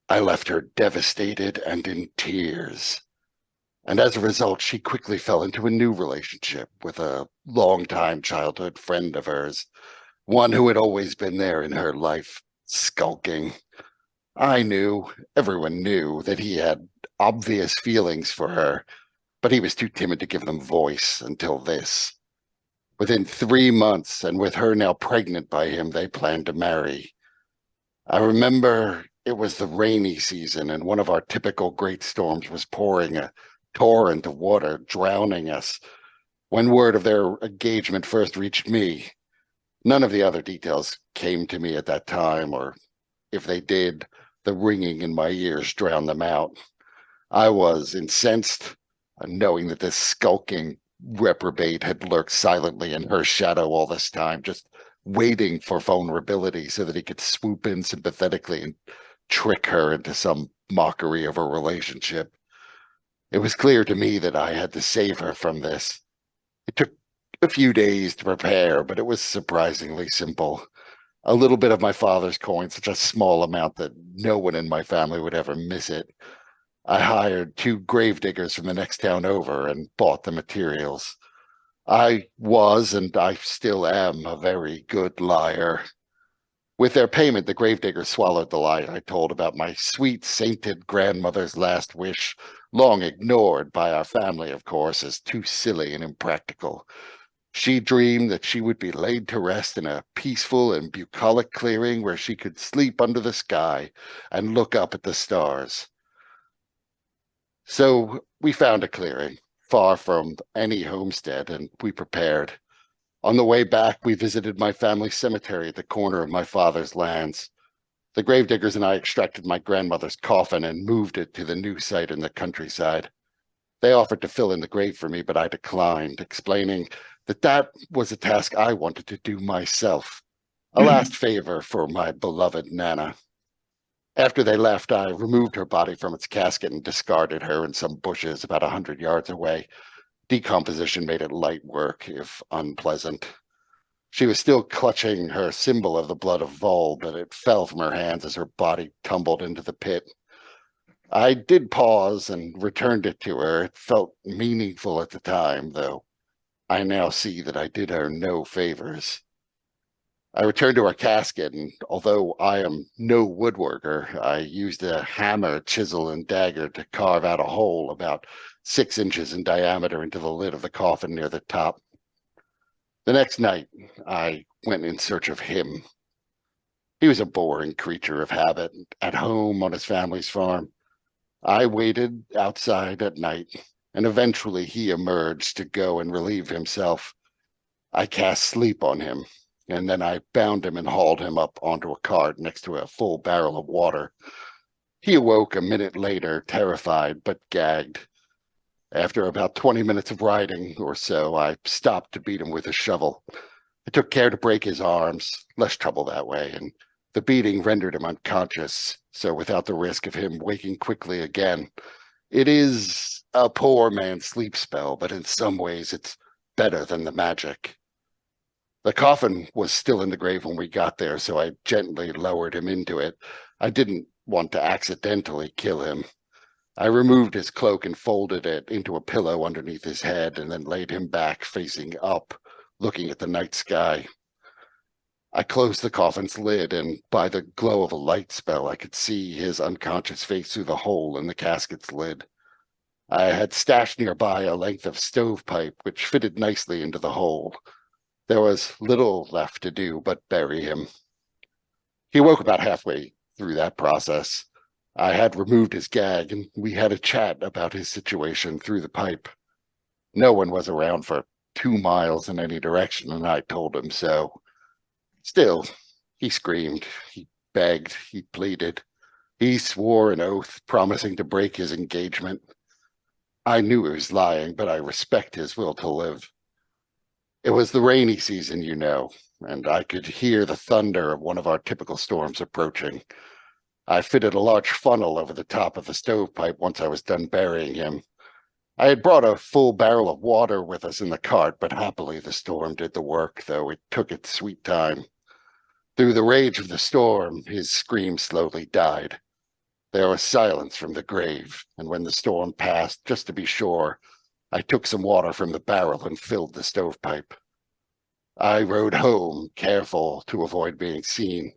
I left her devastated and in tears. And as a result, she quickly fell into a new relationship with a longtime childhood friend of hers, one who had always been there in her life, skulking. I knew, everyone knew, that he had obvious feelings for her, but he was too timid to give them voice until this. Within 3 months, and with her now pregnant by him, they planned to marry. I remember it was the rainy season, and one of our typical great storms was pouring a torrent of water, drowning us. When word of their engagement first reached me, none of the other details came to me at that time, or if they did, the ringing in my ears drowned them out. I was incensed, knowing that this skulking reprobate had lurked silently in her shadow all this time, just waiting for vulnerability so that he could swoop in sympathetically and trick her into some mockery of a relationship. It was clear to me that I had to save her from this. It took a few days to prepare, but it was surprisingly simple. A little bit of my father's coin, such a small amount that no one in my family would ever miss it. I hired 2 gravediggers from the next town over and bought the materials. I was, and I still am, a very good liar. With their payment, the gravediggers swallowed the lie I told about my sweet, sainted grandmother's last wish, long ignored by our family, of course, as too silly and impractical. She dreamed that she would be laid to rest in a peaceful and bucolic clearing where she could sleep under the sky and look up at the stars. So we found a clearing, far from any homestead, and we prepared. On the way back, we visited my family cemetery at the corner of my father's lands. The gravediggers and I extracted my grandmother's coffin and moved it to the new site in the countryside. They offered to fill in the grave for me, but I declined, explaining that was a task I wanted to do myself, a last favor for my beloved Nana. After they left, I removed her body from its casket and discarded her in some bushes about 100 yards away. Decomposition made it light work, if unpleasant. She was still clutching her symbol of the blood of Vol, but it fell from her hands as her body tumbled into the pit. I did pause and returned it to her. It felt meaningful at the time, though I now see that I did her no favors. I returned to her casket, and although I am no woodworker, I used a hammer, chisel, and dagger to carve out a hole about 6 inches in diameter into the lid of the coffin near the top. The next night, I went in search of him. He was a boring creature of habit, at home on his family's farm. I waited outside at night, and eventually he emerged to go and relieve himself. I cast sleep on him, and then I bound him and hauled him up onto a cart next to a full barrel of water. He awoke a minute later, terrified but gagged. After about 20 minutes of riding or so, I stopped to beat him with a shovel. I took care to break his arms, less trouble that way, and the beating rendered him unconscious, so without the risk of him waking quickly again. It is a poor man's sleep spell, but in some ways it's better than the magic. The coffin was still in the grave when we got there, so I gently lowered him into it. I didn't want to accidentally kill him. I removed his cloak and folded it into a pillow underneath his head, and then laid him back facing up, looking at the night sky. I closed the coffin's lid, and by the glow of a light spell, I could see his unconscious face through the hole in the casket's lid. I had stashed nearby a length of stovepipe, which fitted nicely into the hole. There was little left to do but bury him. He woke about halfway through that process. I had removed his gag, and we had a chat about his situation through the pipe. No one was around for 2 miles in any direction, and I told him so. Still, he screamed, he begged, he pleaded. He swore an oath, promising to break his engagement. I knew he was lying, but I respect his will to live. It was the rainy season, you know, and I could hear the thunder of one of our typical storms approaching. I fitted a large funnel over the top of the stovepipe once I was done burying him. I had brought a full barrel of water with us in the cart, but happily the storm did the work, though it took its sweet time. Through the rage of the storm, his scream slowly died. There was silence from the grave, and when the storm passed, just to be sure, I took some water from the barrel and filled the stovepipe. I rode home, careful to avoid being seen.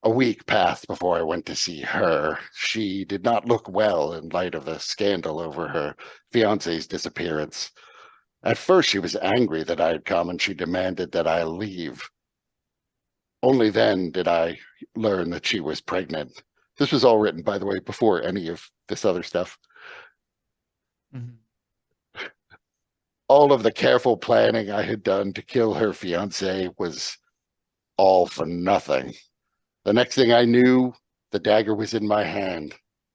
A week passed before I went to see her. She did not look well in light of the scandal over her fiance's disappearance. At first, she was angry that I had come, and she demanded that I leave. Only then did I learn that she was pregnant. This was all written, by the way, before any of this other stuff. Mhm. All of the careful planning I had done to kill her fiance was all for nothing. The next thing I knew, the dagger was in my hand.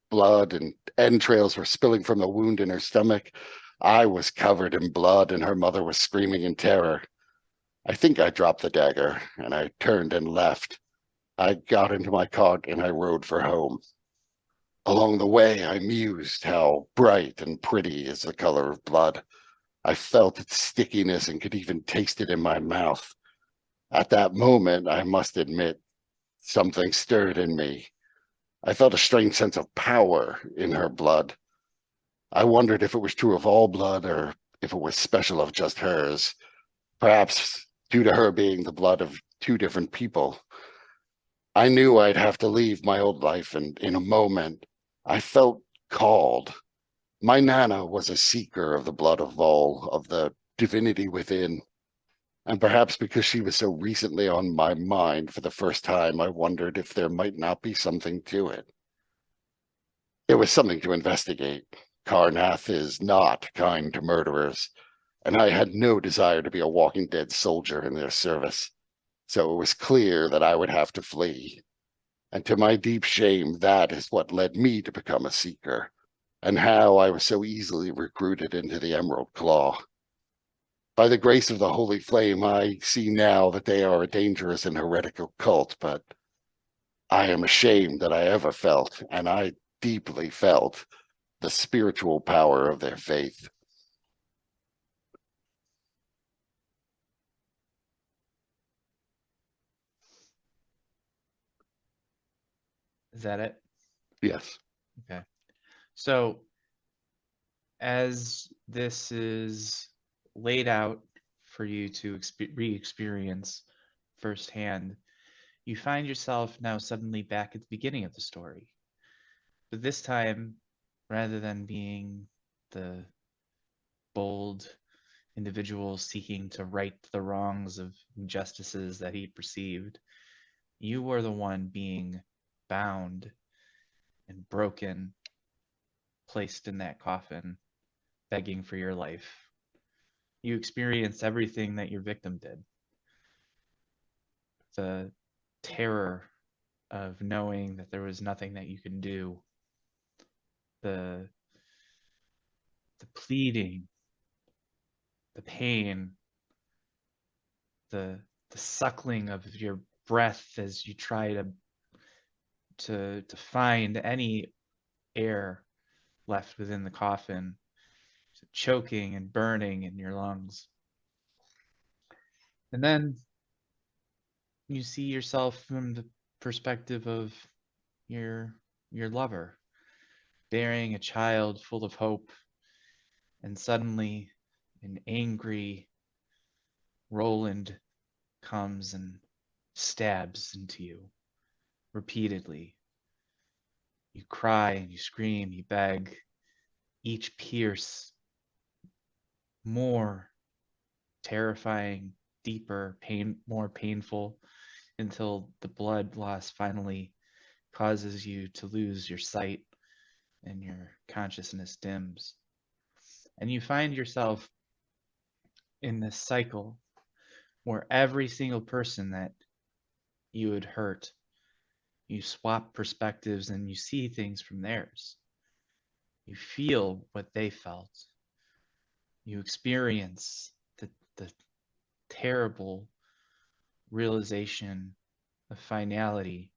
Blood and entrails were spilling from the wound in her stomach. I was covered in blood, and her mother was screaming in terror. I think I dropped the dagger, and I turned and left. I got into my cart, and I rode for home. Along the way, I mused how bright and pretty is the color of blood. I felt its stickiness and could even taste it in my mouth. At that moment, I must admit, something stirred in me. I felt a strange sense of power in her blood. I wondered if it was true of all blood or if it was special of just hers, perhaps due to her being the blood of two different people. I knew I'd have to leave my old life, and in a moment, I felt called. My Nana was a seeker of the blood of Vol, of the divinity within. And perhaps because she was so recently on my mind for the first time, I wondered if there might not be something to it. It was something to investigate. Karnath is not kind to murderers, and I had no desire to be a Walking Dead soldier in their service. So it was clear that I would have to flee. And to my deep shame, that is what led me to become a seeker, and how I was so easily recruited into the Emerald Claw. By the grace of the Holy Flame, I see now that they are a dangerous and heretical cult, but I am ashamed that I ever felt, and I deeply felt, the spiritual power of their faith. Is that it? Yes. Okay. So as this is laid out for you to re-experience firsthand, you find yourself now suddenly back at the beginning of the story. But this time, rather than being the bold individual seeking to right the wrongs of injustices that he perceived, you were the one being bound and broken, placed in that coffin, begging for your life. You experienced everything that your victim did. The terror of knowing that there was nothing that you could do, the pleading, the pain, the suckling of your breath as you try to find any air left within the coffin, choking and burning in your lungs. And then you see yourself from the perspective of your lover, bearing a child full of hope, and suddenly an angry Roland comes and stabs into you repeatedly. You cry and you scream, you beg, each pierce more terrifying, deeper, more painful. until the blood loss finally causes you to lose your sight and your consciousness dims. And you find yourself in this cycle where every single person that you had hurt, you swap perspectives and you see things from theirs. You feel what they felt. You experience the terrible realization of finality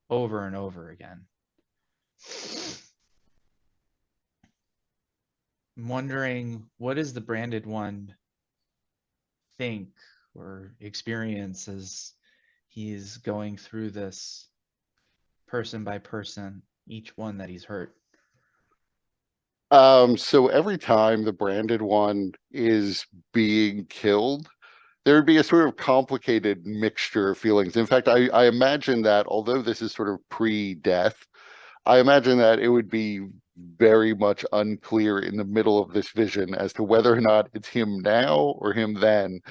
over and over again. I'm wondering, what does the branded one think or experience as he's going through this person by person, each one that he's hurt? So every time the branded one is being killed, there would be a sort of complicated mixture of feelings. In fact, I imagine that although this is sort of pre-death, I imagine that it would be very much unclear in the middle of this vision as to whether or not it's him now or him then,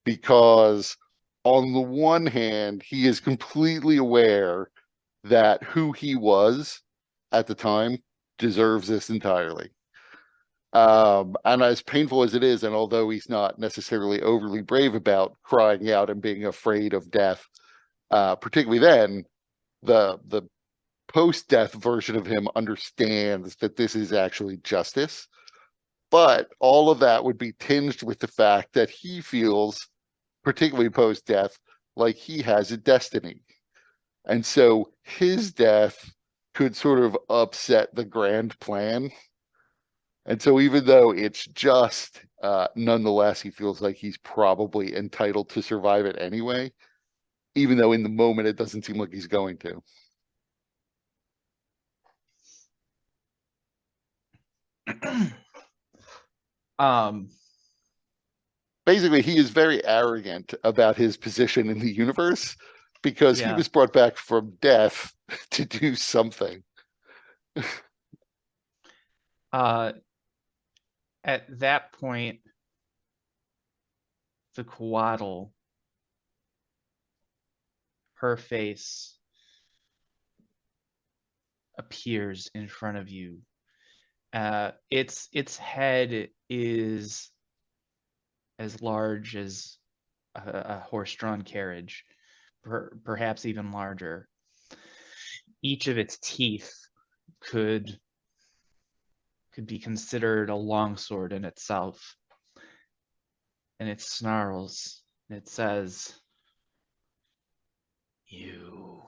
because on the one hand, he is completely aware that who he was at the time deserves this entirely. And as painful as it is, and although he's not necessarily overly brave about crying out and being afraid of death, particularly then, the post-death version of him understands that this is actually justice. But all of that would be tinged with the fact that he feels, particularly post-death, like he has a destiny. And so his death could sort of upset the grand plan. And so even though it's just, nonetheless, he feels like he's probably entitled to survive it anyway, even though in the moment it doesn't seem like he's going to. Um, Basically, he is very arrogant about his position in the universe because he Yeah. was brought back from death to do something. At that point, the Coatl, her face appears in front of you. Its head is as large as a horse-drawn carriage, perhaps even larger. Each of its teeth could be considered a longsword in itself. And it snarls. It says, You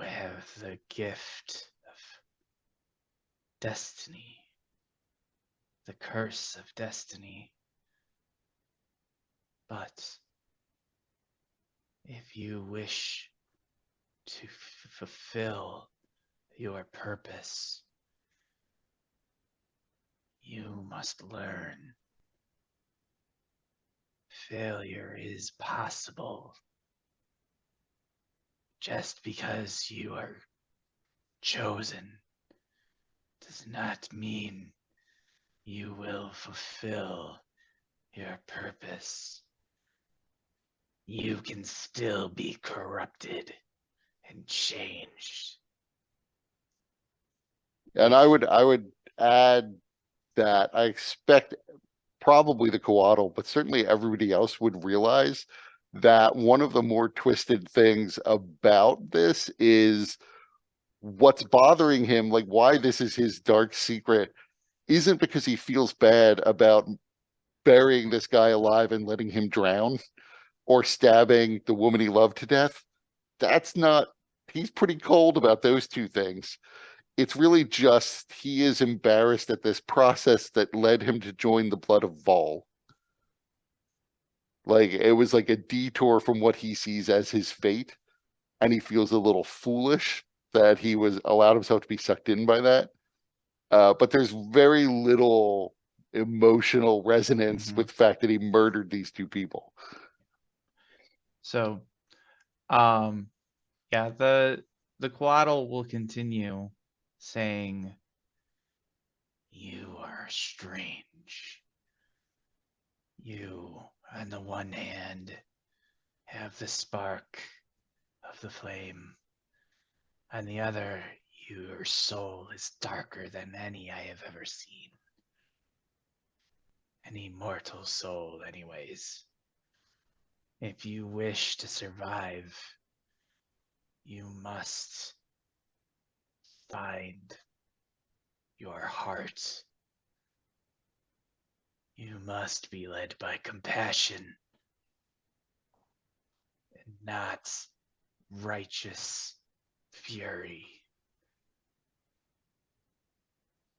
have the gift of destiny, the curse of destiny. But if you wish to fulfill your purpose, you must learn failure is possible. Just because you are chosen does not mean you will fulfill your purpose. You can still be corrupted and changed. And I would add that I expect probably the Coatl, but certainly everybody else would realize that one of the more twisted things about this is what's bothering him, like why this is his dark secret, isn't because he feels bad about burying this guy alive and letting him drown or stabbing the woman he loved to death. That's not, he's pretty cold about those two things. It's really just he is embarrassed at this process that led him to join the blood of Vol. Like it was like a detour from what he sees as his fate, and he feels a little foolish that he was allowed himself to be sucked in by that. But there's very little emotional resonance with the fact that he murdered these two people. So, yeah, the Coatl will continue saying, You are strange. You, on the one hand, have the spark of the flame. On the other, your soul is darker than any I have ever seen. An immortal soul, anyways. If you wish to survive, you must find your heart. You must be led by compassion and not righteous fury.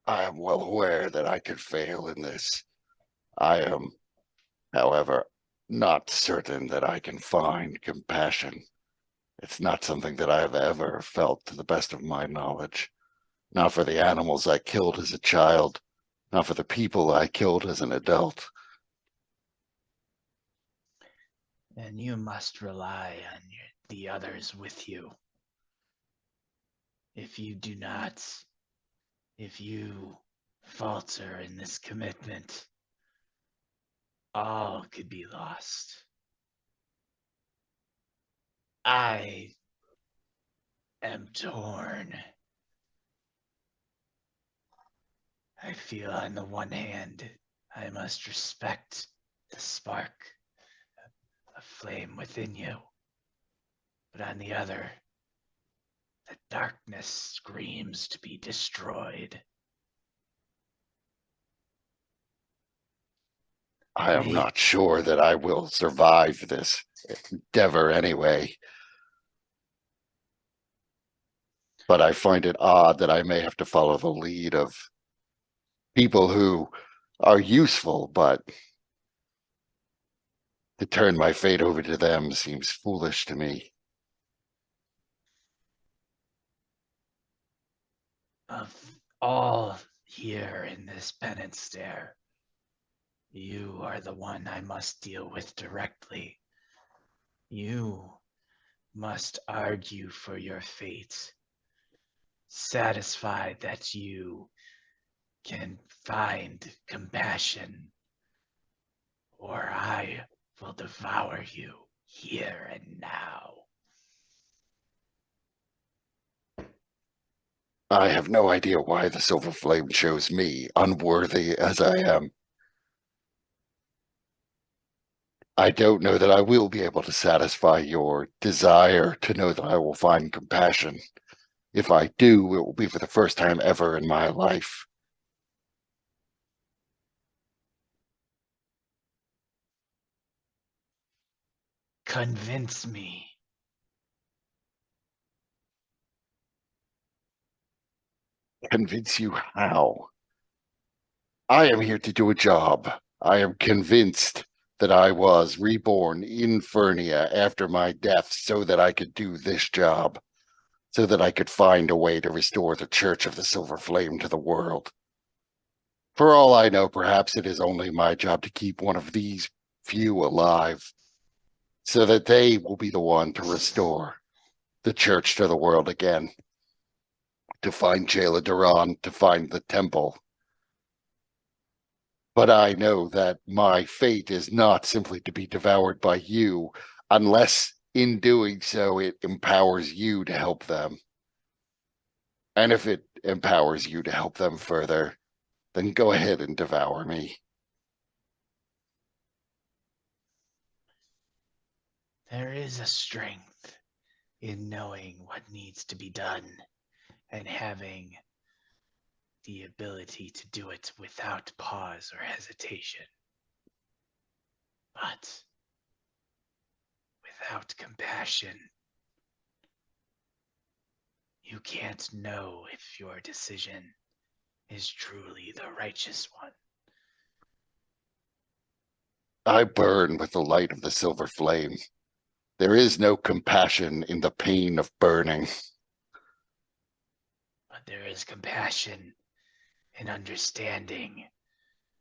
I am well aware that I could fail in this. I am, however, not certain that I can find compassion. It's not something that I have ever felt to the best of my knowledge. Not for the animals I killed as a child, not for the people I killed as an adult. And you must rely on the others with you. If you do not, if you falter in this commitment, all could be lost. I am torn. I feel on the one hand, I must respect the spark of flame within you. But on the other, the darkness screams to be destroyed. I am not sure that I will survive this endeavor anyway. But I find it odd that I may have to follow the lead of people who are useful, but to turn my fate over to them seems foolish to me. Of all here in this penance stare, you are the one I must deal with directly. You must argue for your fate, satisfied that you can find compassion, or I will devour you here and now. I have no idea why the Silver Flame chose me, unworthy as I am. I don't know that I will be able to satisfy your desire to know that I will find compassion. If I do, it will be for the first time ever in my life. Convince me. Convince you how? I am here to do a job. I am convinced that I was reborn in Fernia after my death so that I could do this job, so that I could find a way to restore the Church of the Silver Flame to the world. For all I know, perhaps it is only my job to keep one of these few alive, so that they will be the one to restore the Church to the world again, to find Jayla Duran, to find the temple. But I know that my fate is not simply to be devoured by you, unless in doing so it empowers you to help them. And if it empowers you to help them further, then go ahead and devour me. There is a strength in knowing what needs to be done and having the ability to do it without pause or hesitation. But without compassion, you can't know if your decision is truly the righteous one. I burn with the light of the Silver Flame. There is no compassion in the pain of burning. But there is compassion in understanding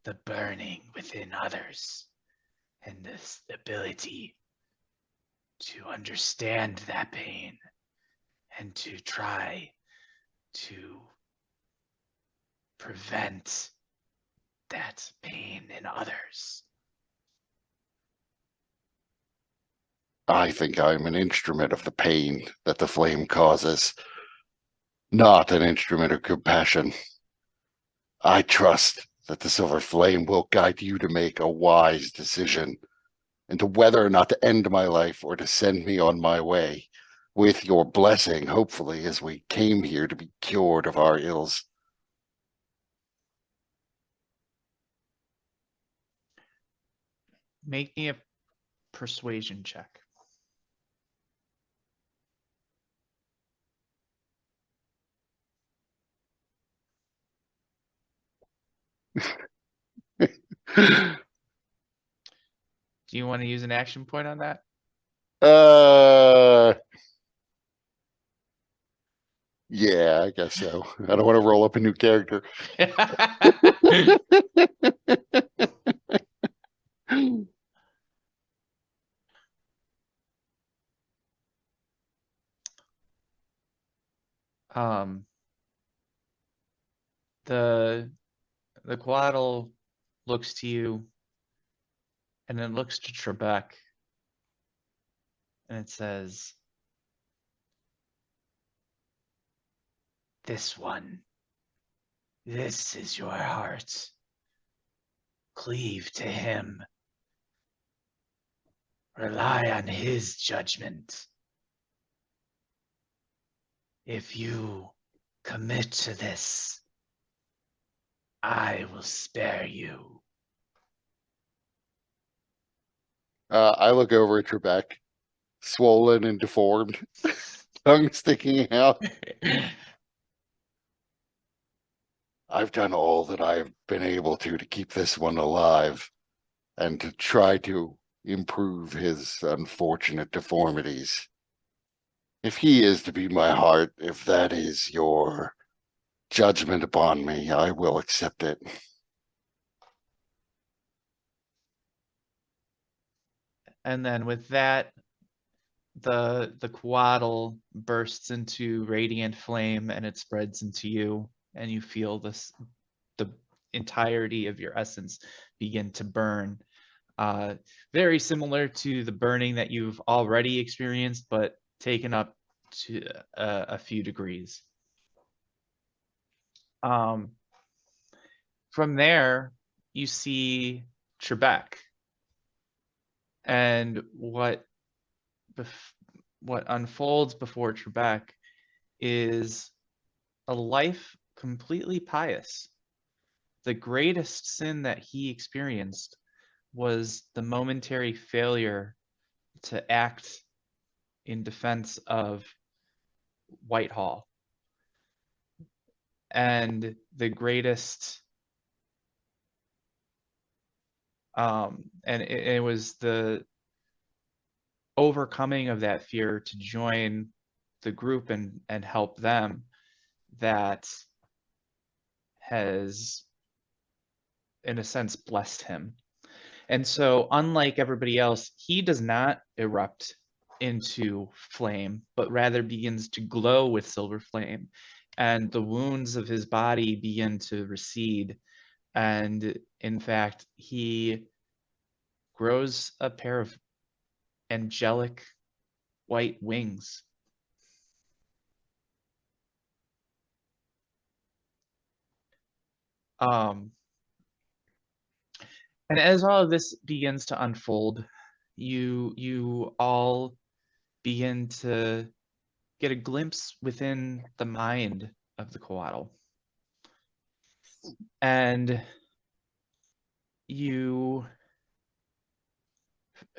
the burning within others and this ability to understand that pain and to try to prevent that pain in others. I think I'm an instrument of the pain that the flame causes, not an instrument of compassion. I trust that the silver flame will guide you to make a wise decision into whether or not to end my life or to send me on my way, with your blessing, hopefully, as we came here to be cured of our ills. Make me a persuasion check. Do you want to use an action point on that? Yeah, I guess so. I don't want to roll up a new character. Um, the Quaddle looks to you and then looks to Trebek and it says, "This one, this is your heart. Cleave to him. Rely on his judgment. If you commit to this, I will spare you." I look over at Trebek, swollen and deformed, tongue sticking out. I've done all that I've been able to keep this one alive and to try to improve his unfortunate deformities. If he is to be my heart, if that is your judgment upon me, I will accept it. And then with that, the Quaddle bursts into radiant flame and it spreads into you, and you feel this, the entirety of your essence begin to burn. Very similar to the burning that you've already experienced, but taken up to a few degrees. From there, you see Trebek, and what unfolds before Trebek is a life completely pious. The greatest sin that he experienced was the momentary failure to act in defense of Whitehall. And the greatest, and it was the overcoming of that fear to join the group and help them that has, in a sense, blessed him. And so, unlike everybody else, he does not erupt into flame, but rather begins to glow with silver flame. And the wounds of his body begin to recede. And in fact, he grows a pair of angelic white wings. And as all of this begins to unfold, you all begin to get a glimpse within the mind of the Coatl. And you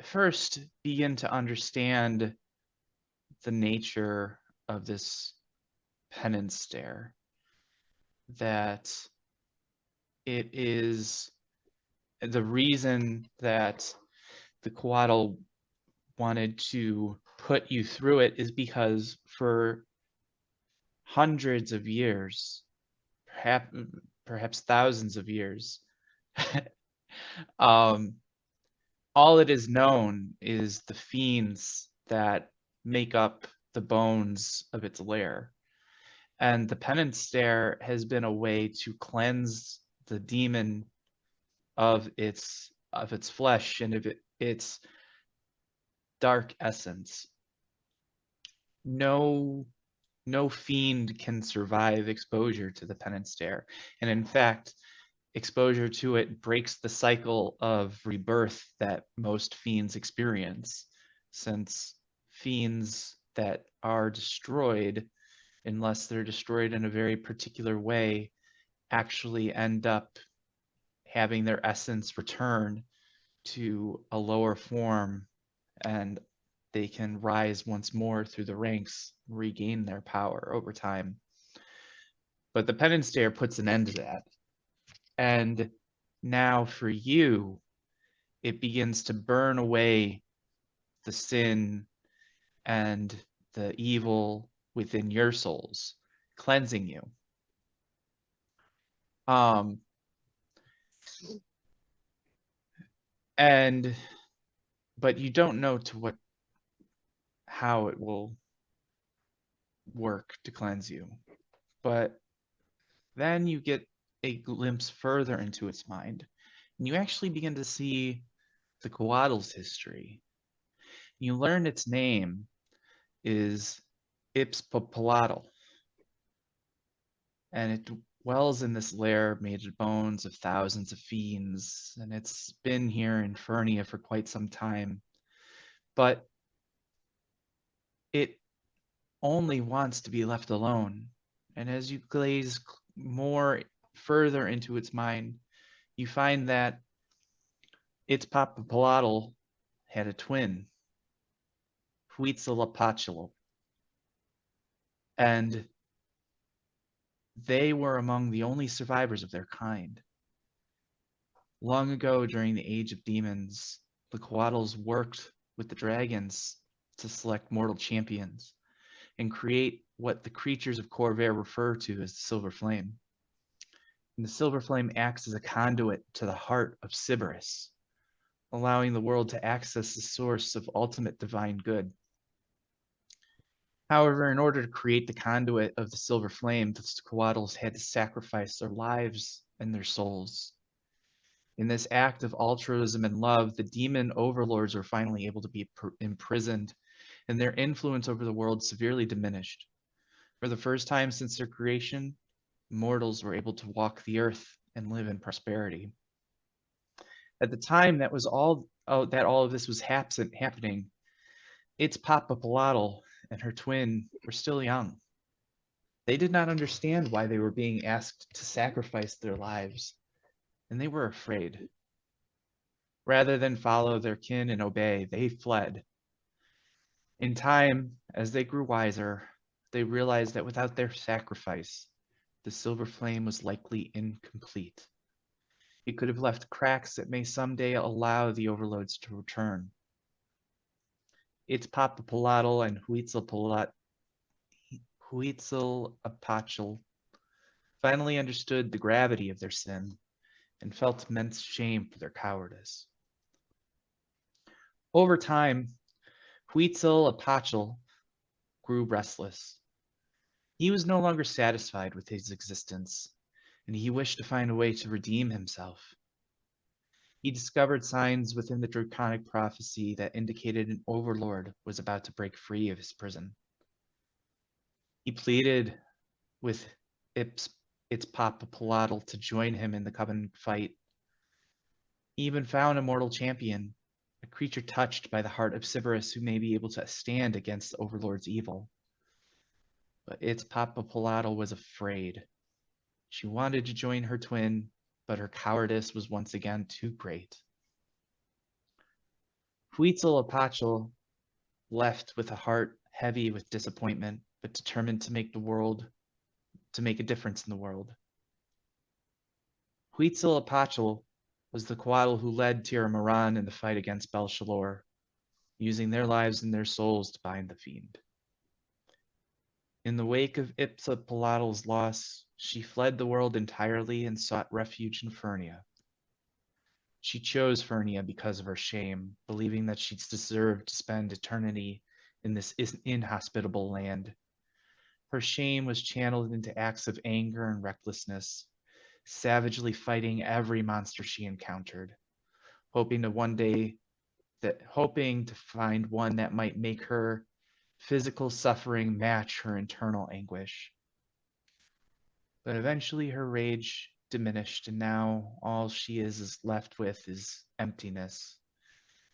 first begin to understand the nature of this penance stare, that it is the reason that the Coatl wanted to put you through it is because for hundreds of years, perhaps thousands of years, all it is known is the fiends that make up the bones of its lair. And the penance stare has been a way to cleanse the demon of its flesh and of its dark essence. No fiend can survive exposure to the penance stare. And in fact, exposure to it breaks the cycle of rebirth that most fiends experience, since fiends that are destroyed, unless they're destroyed in a very particular way, actually end up having their essence return to a lower form, and they can rise once more through the ranks, regain their power over time. But the penance stare puts an end to that. And now for you, it begins to burn away the sin and the evil within your souls, cleansing you. But you don't know how it will work to cleanse you. But then you get a glimpse further into its mind, and you actually begin to see the Coatl's history. You learn its name is Ipspopalatal, and it dwells in this lair made of bones of thousands of fiends, and it's been here in Fernia for quite some time. But it only wants to be left alone. And as you glaze more further into its mind, you find that its Ipspopalatal had a twin, Huitzilopochtli, and they were among the only survivors of their kind. Long ago, during the Age of Demons, the Coatls worked with the dragons to select mortal champions and create what the creatures of Corvair refer to as the Silver Flame. And the Silver Flame acts as a conduit to the heart of Sybaris, allowing the world to access the source of ultimate divine good. However, in order to create the conduit of the Silver Flame, the Coatls had to sacrifice their lives and their souls. In this act of altruism and love, the demon overlords were finally able to be imprisoned, and their influence over the world severely diminished. For the first time since their creation, mortals were able to walk the earth and live in prosperity. At the time that all of this was happening, Ipspopalatal and her twin were still young. They did not understand why they were being asked to sacrifice their lives, and they were afraid. Rather than follow their kin and obey, they fled. In time, as they grew wiser, they realized that without their sacrifice, the Silver Flame was likely incomplete. It could have left cracks that may someday allow the overlords to return. Ipspopalatal and Huitzilopochtli finally understood the gravity of their sin and felt immense shame for their cowardice. Over time, Huitzilopochtli grew restless. He was no longer satisfied with his existence, and he wished to find a way to redeem himself. He discovered signs within the draconic prophecy that indicated an overlord was about to break free of his prison. He pleaded with Ipspopalatal to join him in the covenant fight. He even found a mortal champion, a creature touched by the heart of Sybaris who may be able to stand against the overlord's evil. But Ipspopalatal was afraid. She wanted to join her twin, but her cowardice was once again too great. Huitzilopochtli left with a heart heavy with disappointment, but determined to make a difference in the world. Huitzilopochtli was the Coatl who led Tir Maran in the fight against Belshalor, using their lives and their souls to bind the fiend. In the wake of Ipspopalatal's loss, she fled the world entirely and sought refuge in Fernia. She chose Fernia because of her shame, believing that she deserved to spend eternity in this inhospitable land. Her shame was channeled into acts of anger and recklessness, savagely fighting every monster she encountered, hoping to one day hoping to find one that might make her physical suffering match her internal anguish. But eventually her rage diminished, and now all she is left with is emptiness.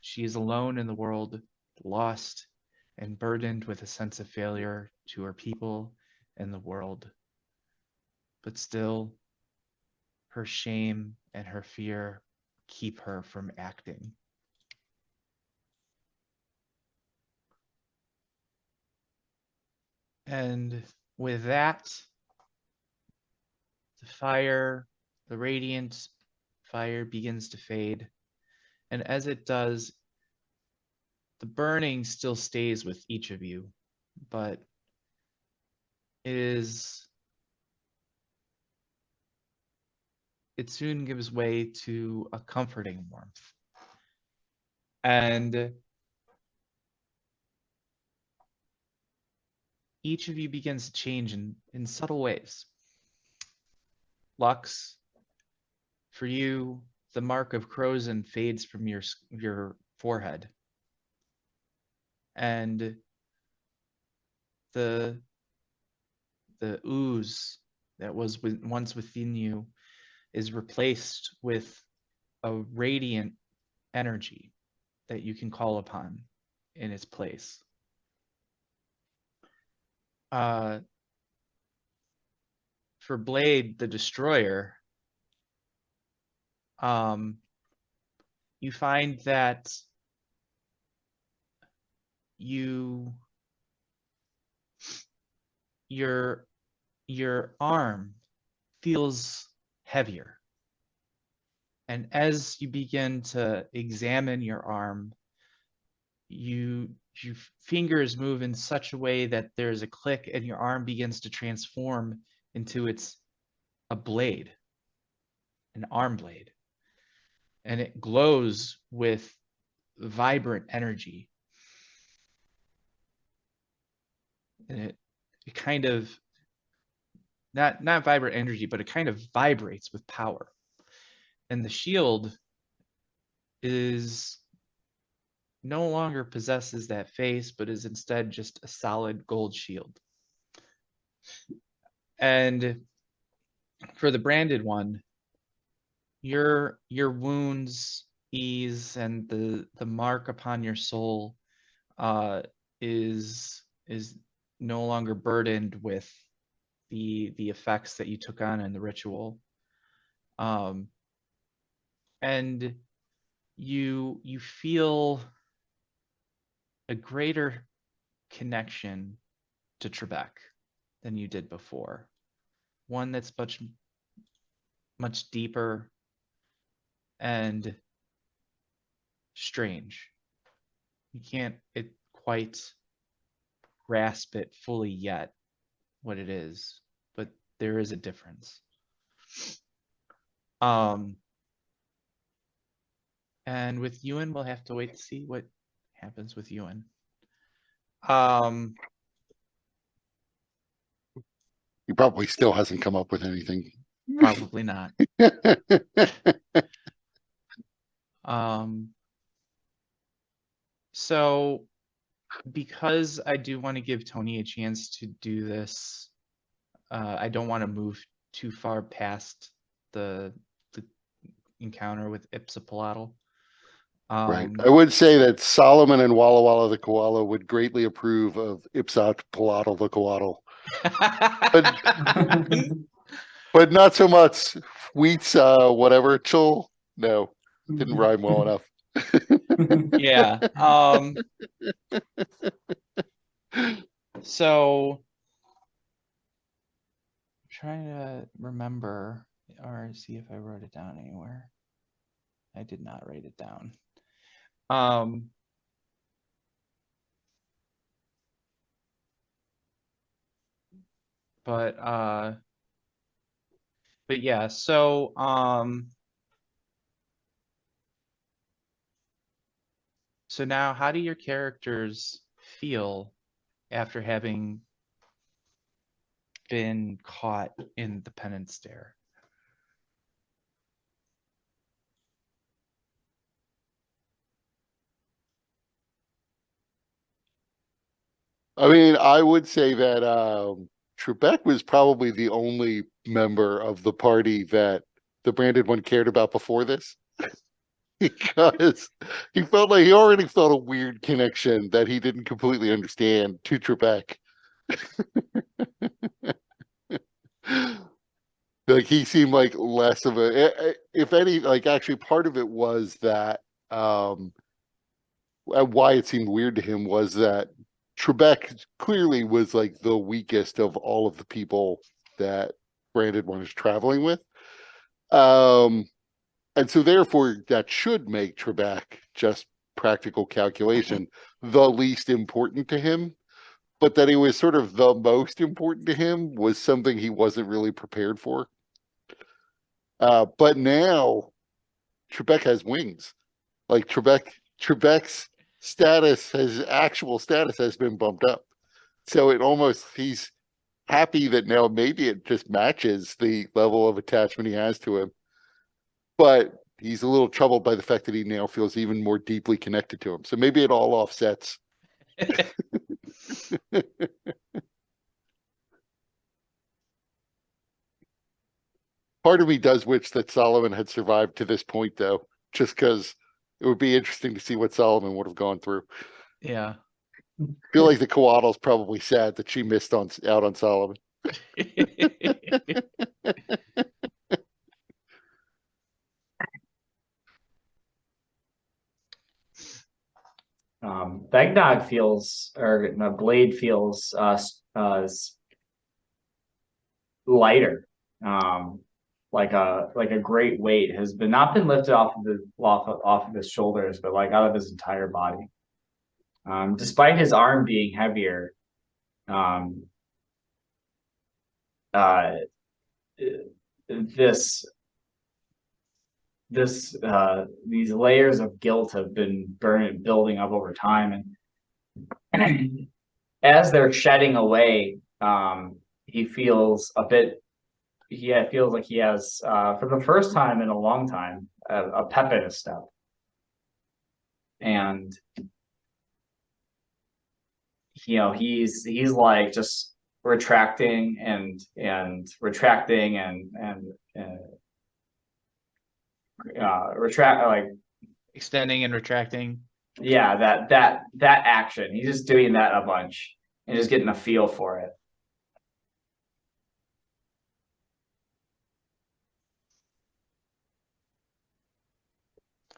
She is alone in the world, lost and burdened with a sense of failure to her people and the world. But still, her shame and her fear keep her from acting. And with that, the radiant fire begins to fade. And as it does, the burning still stays with each of you, but it soon gives way to a comforting warmth. And each of you begins to change in subtle ways. Lux, for you, the mark of Crozen fades from your forehead. And the ooze that was once within you is replaced with a radiant energy that you can call upon in its place. For Blade the Destroyer, you find that your arm feels heavier. And as you begin to examine your arm, your fingers move in such a way that there's a click and your arm begins to transform into a blade, an arm blade. And it glows with vibrant energy. And it kind of, not vibrant energy, but it kind of vibrates with power. And the shield is no longer possesses that face, but is instead just a solid gold shield. And for the branded one, your wounds ease, and the mark upon your soul is no longer burdened with the effects that you took on in the ritual. And you feel a greater connection to Trebek than you did before. One that's much deeper and strange. You can't quite grasp it fully yet, what it is, but there is a difference. And with Ewan, we'll have to wait to see what happens with Ewan. He probably still hasn't come up with anything. Probably not. So because I do want to give Tony a chance to do this, I don't want to move too far past the encounter with Ipsipalatal. Right. I would say that Solomon and Walla Walla the Koala would greatly approve of Ipsipalatal the Koala. But not so much Wheats, whatever, Chul. No, didn't rhyme well enough. Yeah. So I'm trying to remember or see if I wrote it down anywhere. I did not write it down. But yeah, so so now how do your characters feel after having been caught in the penance stare? I mean, I would say that Trebek was probably the only member of the party that the branded one cared about before this. Because he felt like he already felt a weird connection that he didn't completely understand to Trebek. Like he seemed like less of a, if any, like actually part of it was that why it seemed weird to him was that Trebek clearly was like the weakest of all of the people that Branded One is traveling with. And so therefore that should make Trebek, just practical calculation, the least important to him. But that he was sort of the most important to him was something he wasn't really prepared for. But now Trebek has wings. Like Trebek's actual status has been bumped up. So it almost, he's happy that now maybe it just matches the level of attachment he has to him. But he's a little troubled by the fact that he now feels even more deeply connected to him. So maybe it all offsets. Part of me does wish that Solomon had survived to this point, though, just because it would be interesting to see what Solomon would have gone through. Yeah. I feel like the Coatl's probably sad that she missed out on Solomon. Begnog feels, or no, Blade feels lighter. Like a great weight has been not been lifted off of his shoulders, but like out of his entire body. Despite his arm being heavier, these layers of guilt have been building up over time, and as they're shedding away, he feels a bit. He feels like he has, for the first time in a long time, a pep in his step, and he's like just retracting and retracting and retract, like Extending and retracting. yeah, that action. He's just doing that a bunch and just getting a feel for it.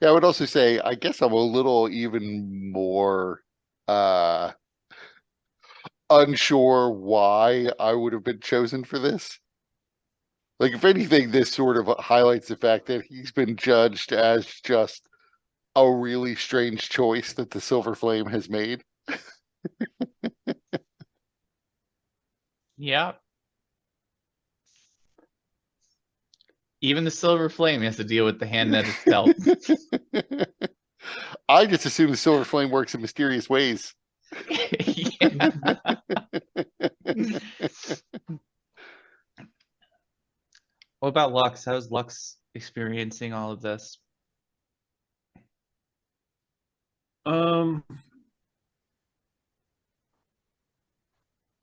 Yeah, I would also say, I guess I'm a little even more unsure why I would have been chosen for this. Like, if anything, this sort of highlights the fact that he's been judged as just a really strange choice that the Silver Flame has made. Yeah. Even the Silver Flame has to deal with the hand that it's dealt. I just assume the Silver Flame works in mysterious ways. What about Lux? How's Lux experiencing all of this? I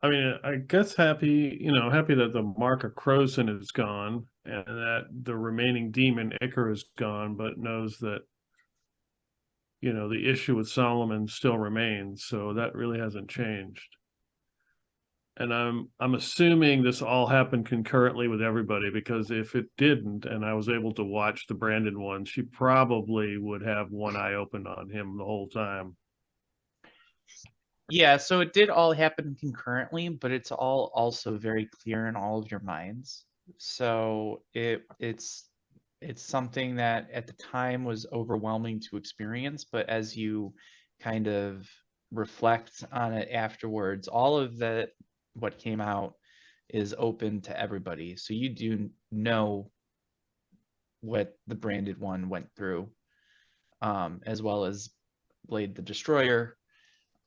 mean, I guess happy that the Mark of Crowson is gone and that the remaining demon Icar is gone, but knows that, the issue with Solomon still remains. So that really hasn't changed. And I'm assuming this all happened concurrently with everybody, because if it didn't, and I was able to watch the Branded One, she probably would have one eye open on him the whole time. Yeah, so it did all happen concurrently, but it's all also very clear in all of your minds. So it's something that at the time was overwhelming to experience, but as you kind of reflect on it afterwards, all of that, what came out, is open to everybody. So you do know what the Branded One went through, as well as Blade the Destroyer,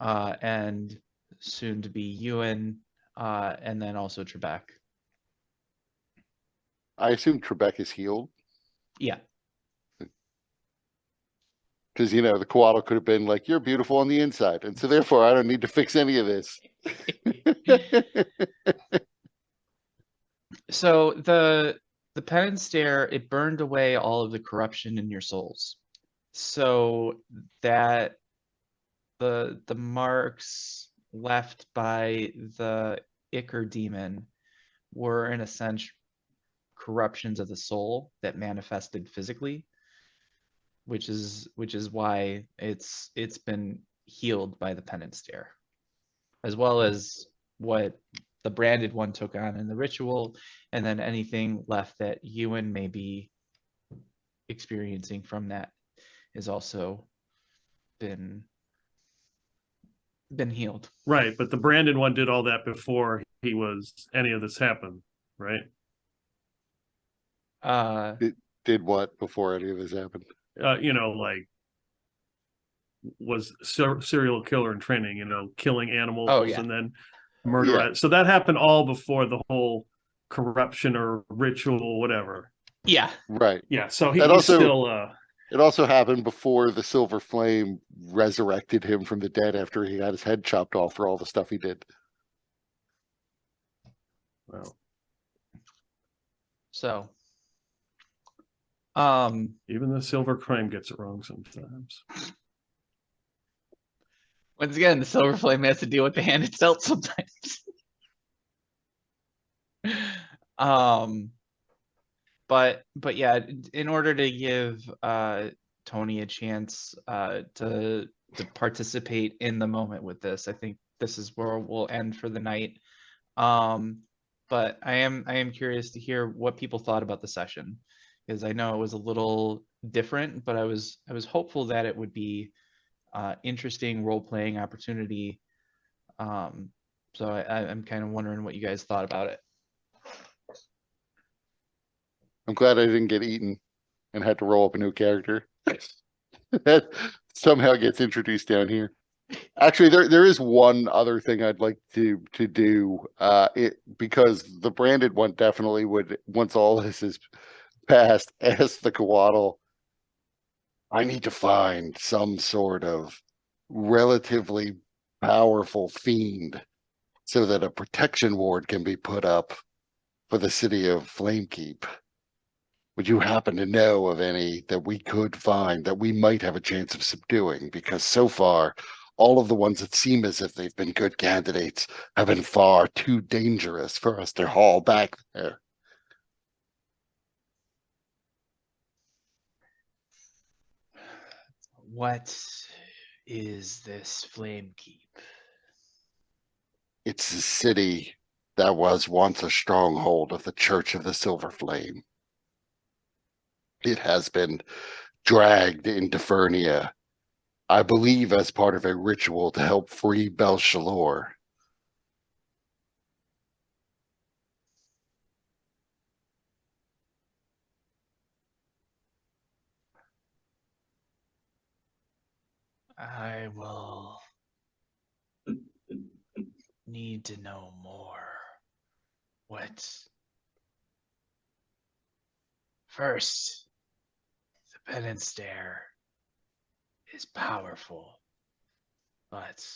and soon to be Ewan, and then also Trebek. I assume Trebek is healed. Yeah. Because, the Coatl could have been like, you're beautiful on the inside. And so therefore, I don't need to fix any of this. So the penance stare, it burned away all of the corruption in your souls. So that the marks left by the Ichor demon were in a sense corruptions of the soul that manifested physically, which is why it's been healed by the penance stare, as well as what the branded one took on in the ritual, and then anything left that Ewan may be experiencing from that is also been healed. Right, but the Brandon one did all that before any of this happened, right? Did what before any of this happened? Like was serial killer in training, killing animals Oh, yeah. and then murder. Yeah. So that happened all before the whole corruption or ritual, whatever. Yeah. Right. Yeah. So That he's also- still. It also happened before the Silver Flame resurrected him from the dead after he got his head chopped off for all the stuff he did. Well, So, even the Silver Crime gets it wrong sometimes. once again, the Silver Flame has to deal with the hand it's dealt sometimes. But yeah, in order to give Tony a chance to participate in the moment with this, I think this is where we'll end for the night. But I am curious to hear what people thought about the session, because I know it was a little different, but I was hopeful that it would be interesting role-playing opportunity. So I'm kind of wondering what you guys thought about it. I'm glad I didn't get eaten and had to roll up a new character. That somehow gets introduced down here. Actually, there is one other thing I'd like to do. Because the branded one definitely would, once all this is passed, ask the Coatl, I need to find some sort of relatively powerful fiend so that a protection ward can be put up for the city of Flamekeep. Would you happen to know of any that we could find that we might have a chance of subduing? Because so far, all of the ones that seem as if they've been good candidates have been far too dangerous for us to haul back there. What is this Flamekeep? It's a city that was once a stronghold of the Church of the Silver Flame. It has been dragged into Fernia, I believe as part of a ritual to help free Belshalor. I will need to know more. First, the penance stare is powerful, but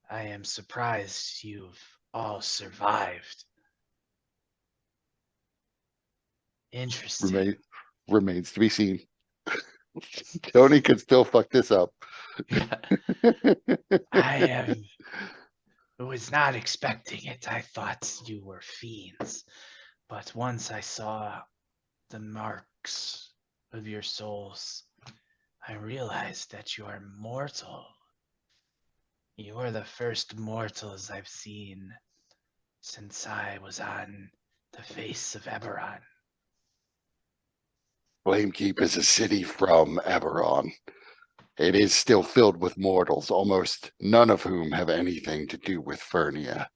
I am surprised you've all survived. Interesting. Remains to be seen. Tony could still fuck this up. I was not expecting it. I thought you were fiends. But once I saw the marks of your souls, I realized that you are mortal. You are the first mortals I've seen since I was on the face of Eberron. Flamekeep is a city from Eberron. It is still filled with mortals, almost none of whom have anything to do with Fernia.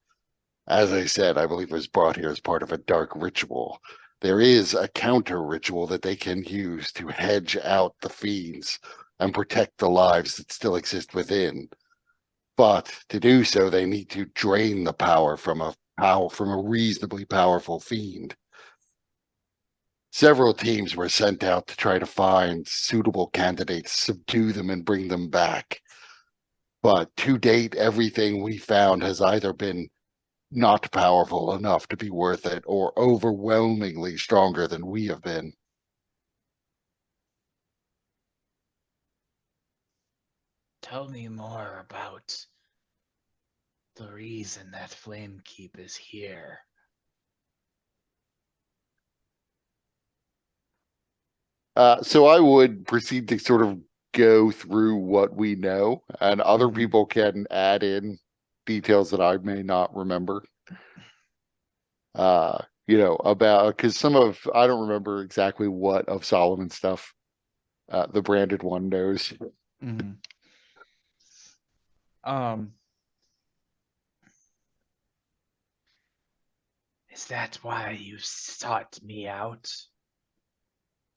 As I said, I believe it was brought here as part of a dark ritual. There is a counter ritual that they can use to hedge out the fiends and protect the lives that still exist within. But to do so, they need to drain the power from a reasonably powerful fiend. Several teams were sent out to try to find suitable candidates, subdue them, and bring them back. But to date, everything we found has either been not powerful enough to be worth it or overwhelmingly stronger than we have been. Tell me more about the reason that Flamekeep is here. So I would proceed to sort of go through what we know, and other Mhm. people can add in details that I may not remember. About because I don't remember exactly what of Solomon's stuff the branded one knows. Mhm. Um, Is that why you sought me out?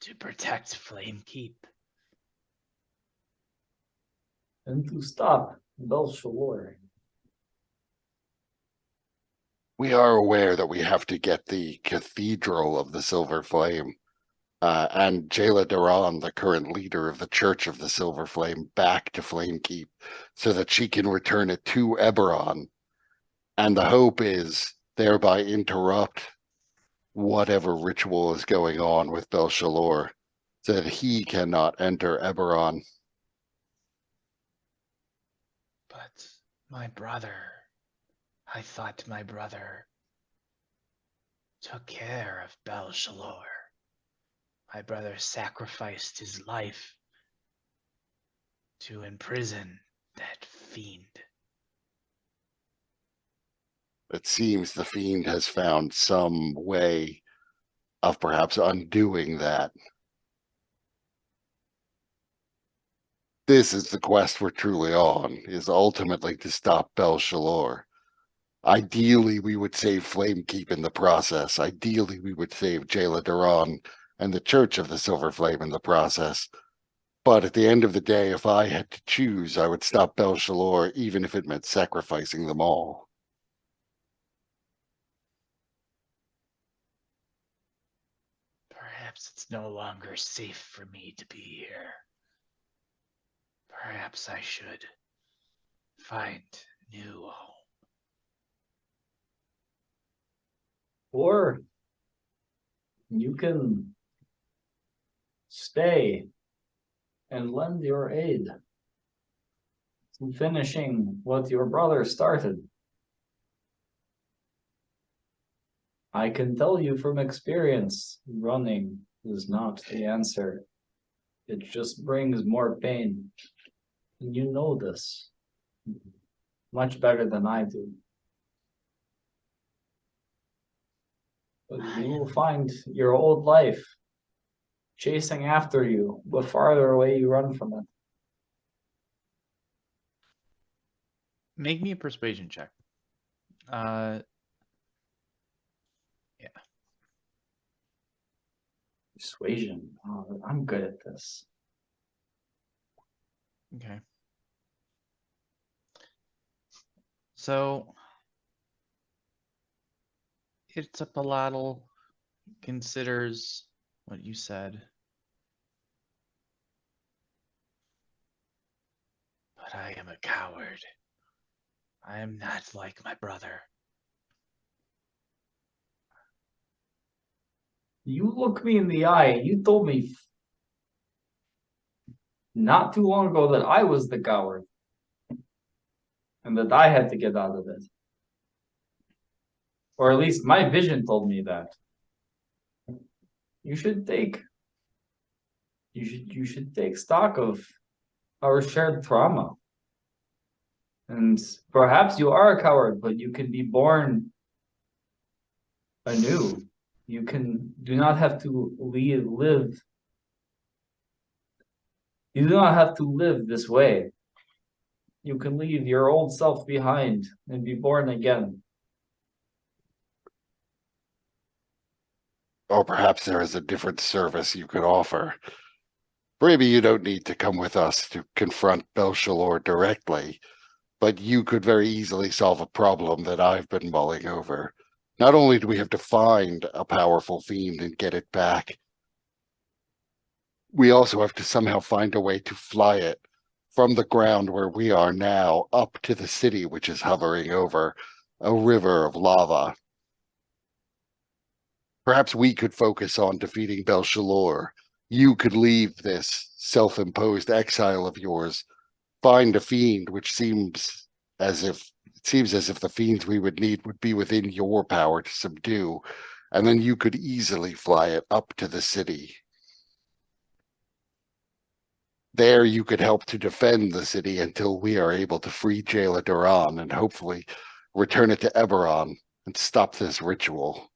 To protect Flamekeep? And to stop Belshazzar. We are aware that we have to get the Cathedral of the Silver Flame and Jayla Duran, the current leader of the Church of the Silver Flame, back to Flamekeep so that she can return it to Eberron. And the hope is thereby interrupt whatever ritual is going on with Belshazzar so that he cannot enter Eberron. But my brother, I thought my brother took care of Belshazzar. My brother sacrificed his life to imprison that fiend. It seems the fiend has found some way of perhaps undoing that. This is the quest we're truly on, is ultimately to stop Belshazzar. Ideally, we would save Flamekeep in the process. Ideally, we would save Jayla Duran and the Church of the Silver Flame in the process. But at the end of the day, if I had to choose, I would stop Belshazzar, even if it meant sacrificing them all. Perhaps it's no longer safe for me to be here. Perhaps I should find new home. Or you can stay and lend your aid to finishing what your brother started. I can tell you from experience, running is not the answer. It just brings more pain. And you know this much better than I do. But you will find your old life chasing after you, the farther away you run from it. make me a persuasion check. Yeah. Persuasion. Oh, I'm good at this. Okay. So Itzapalatl considers what you said. But I am a coward. I am not like my brother. You look me in the eye and you told me not too long ago that I was the coward and that I had to get out of it. Or at least my vision told me that. You should take stock of our shared trauma. And perhaps you are a coward, but you can be born anew. You do not have to live. You do not have to live this way. You can leave your old self behind and be born again. Or perhaps there is a different service you could offer. Maybe you don't need to come with us to confront Belshazzar directly, but you could very easily solve a problem that I've been mulling over. Not only do we have to find a powerful fiend and get it back, we also have to somehow find a way to fly it from the ground where we are now up to the city, which is hovering over a river of lava. Perhaps we could focus on defeating Belshalor. You could leave this self-imposed exile of yours, find a fiend, which seems as if the fiends we would need would be within your power to subdue, and then you could easily fly it up to the city. There you could help to defend the city until we are able to free Jailer Duran and hopefully return it to Eberron and stop this ritual.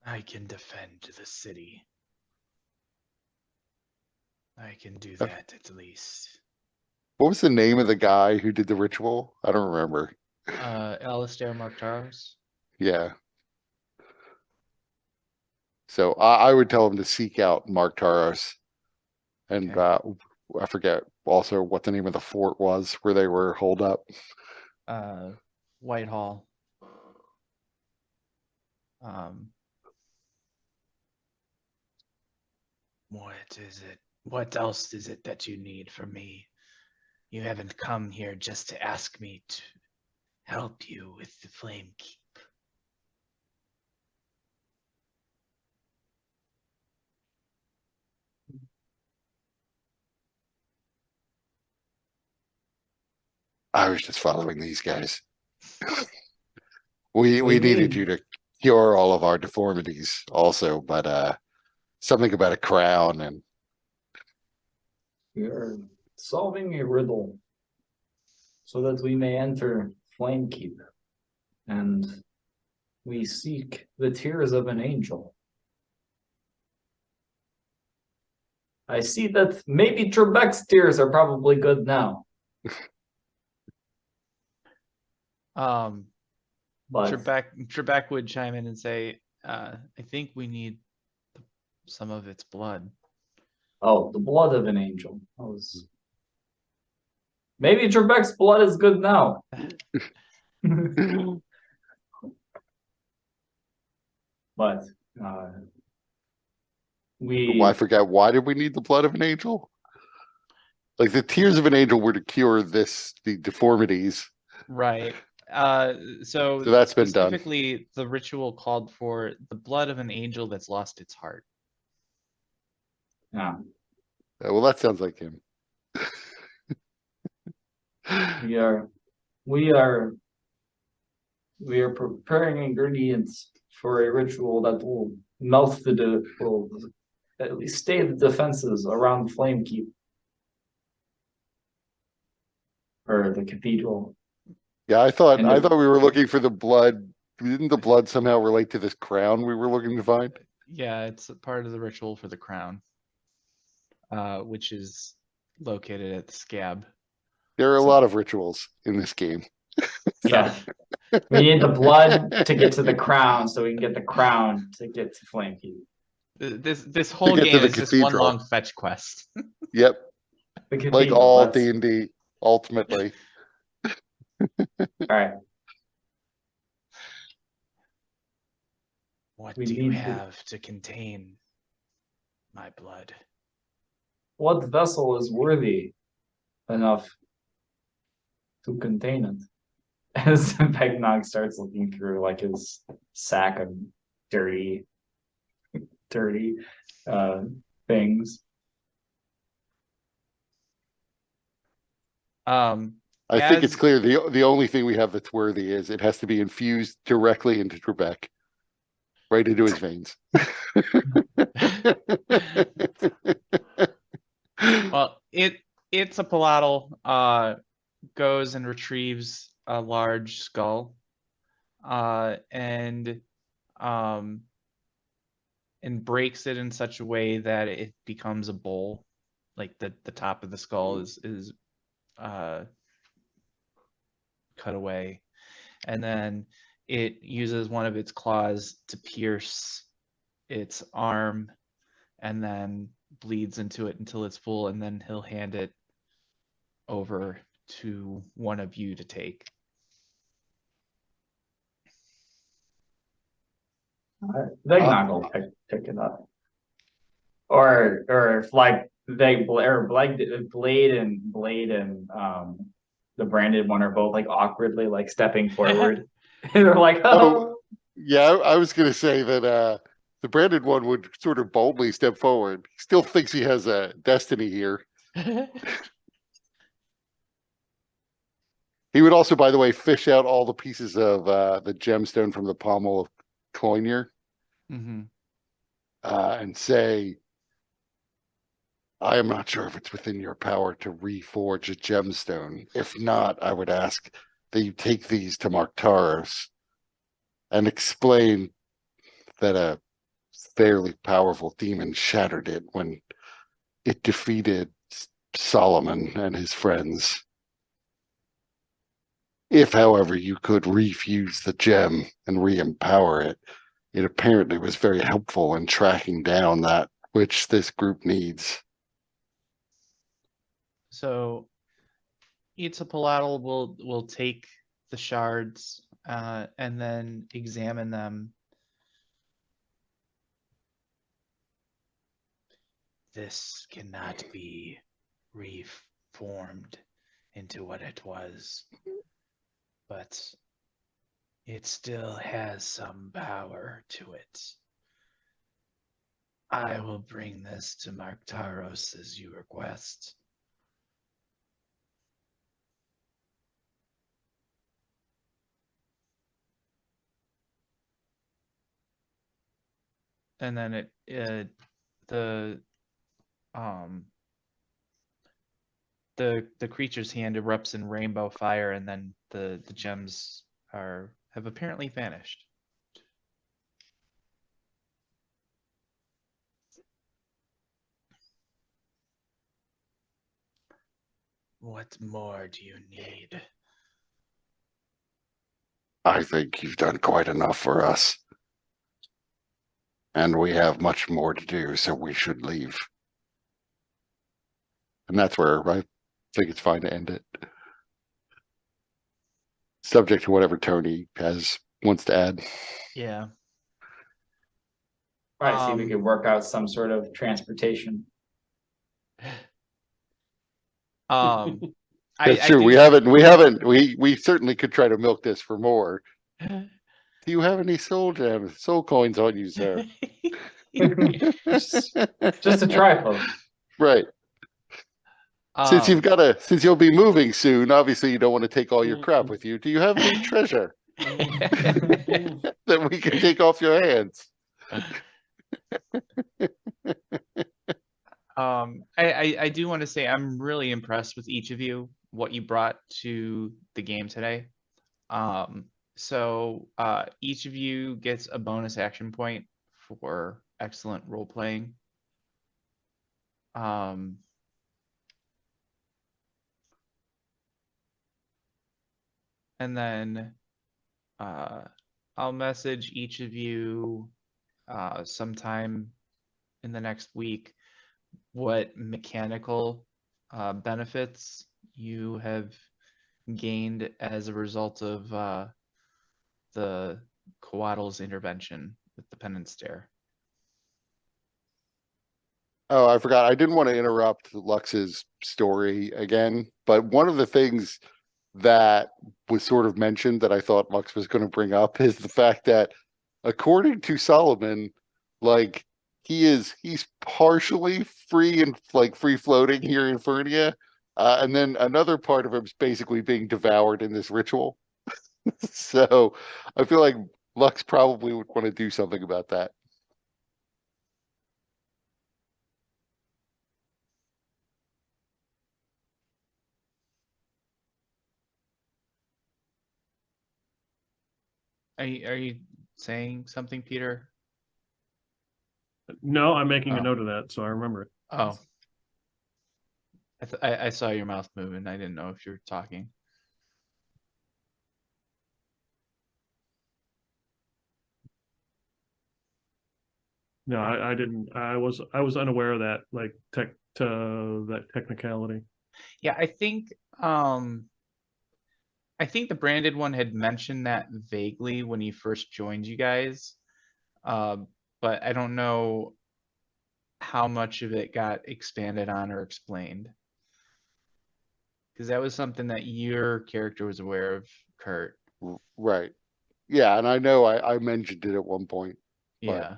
I can defend the city. I can do that at least. What was the name of the guy who did the ritual? I don't remember. Alistair Martaros. Yeah. So I would tell him to seek out Mark Taros. And Okay. I forget also what the name of the fort was where they were holed up. Whitehall. What is it? What else is it that you need from me? You haven't come here just to ask me to help you with the Flame Keep. I was just following these guys. We We needed need- you to cure all of our deformities also, but something about a crown and We are solving a riddle so that we may enter Flamekeep, and we seek the tears of an angel. I see that maybe Trebek's tears are probably good now, But but Trebek would chime in and say, I think we need some of its blood. oh, the blood of an angel. That was... Maybe Trebek's blood is good now. But we I forget, why did we need the blood of an angel? Like the tears of an angel were to cure the deformities. Right. So So that's been done. specifically, the ritual called for the blood of an angel that's lost its heart. yeah, Well, that sounds like him. we are preparing ingredients for a ritual that will melt will at least stay the defenses around the Flamekeep or the cathedral. Yeah, I thought And we were looking for the blood. Didn't the blood somehow relate to this crown we were looking to find? Yeah, it's a part of the ritual for the crown, which is located at the scab. There are a So- lot of rituals in this game. So we need the blood to get to the crown, so we can get the crown to get to Flamekeep. This whole get to game the is just one cathedral. long fetch quest. Yep, The like cathedral, all that's- D&D, ultimately. All right. What We do you need to- have to contain my blood? What vessel is worthy enough to contain it? As Pegnog starts looking through like his sack of dirty things. I think it's As- clear the only thing we have that's worthy is it has to be infused directly into Trebek, right into his veins. Well, it's a palatal goes and retrieves a large skull, and breaks it in such a way that it becomes a bowl, like the top of the skull is cut away, and then it uses one of its claws to pierce its arm, and then bleeds into it until it's full, and then he'll hand it over to one of you to take. Pegnog will pick it up. or if like Blade and the branded one are both like awkwardly like stepping forward. They're like, Oh, yeah, I was gonna say that the branded one would sort of boldly step forward. He still thinks he has a destiny here. He would also, by the way, fish out all the pieces of the gemstone from the pommel of Cloynier Hmm. and say, I am not sure if it's within your power to reforge a gemstone. If not, I would ask that you take these to Marktaros and explain that a fairly powerful demon shattered it when it defeated Solomon and his friends. If, however, you could refuse the gem and re-empower it, it apparently was very helpful in tracking down that which this group needs. So Itzapalatal will take the shards and then examine them. This cannot be reformed into what it was, but it still has some power to it. I will bring this to Marktaros as you request. And then the um the creature's hand erupts in rainbow fire, and then the gems have apparently vanished. What more do you need? I think you've done quite enough for us. And we have much more to do, so we should leave. And that's where I think it's fine to end it. Subject to whatever Tony wants to add. Yeah. probably see if we could work out some sort of transportation. Um, That's I true. do. We certainly could try to milk this for more. Do you have any soul coins on you, sir? Just to try, folks. Right. Since Um, since you'll be moving soon, obviously you don't want to take all your crap with you. Do you have any treasure that we can take off your hands? I do want to say I'm really impressed with each of you, what you brought to the game today. So each of you gets a bonus action point for excellent role playing. And then I'll message each of you sometime in the next week what mechanical benefits you have gained as a result of the Coatl's intervention with the penance stare. Oh, I forgot. I didn't want to interrupt Lux's story again, but one of the things that was sort of mentioned that I thought Lux was going to bring up is the fact that according to Solomon, like he's partially free and like free floating here in Fernia. And then another part of him is basically being devoured in this ritual. So I feel like Lux probably would want to do something about that. Are you saying something, Peter? No, I'm making a Oh. note of that, so I remember it. Oh. I saw your mouth moving. I didn't know if you were talking. No, I didn't. I was unaware of that, like that technicality. Yeah, I think the branded one had mentioned that vaguely when he first joined you guys. But I don't know how much of it got expanded on or explained. Because that was something that your character was aware of, Kurt. Right. Yeah, and I know I mentioned it at one point. Yeah.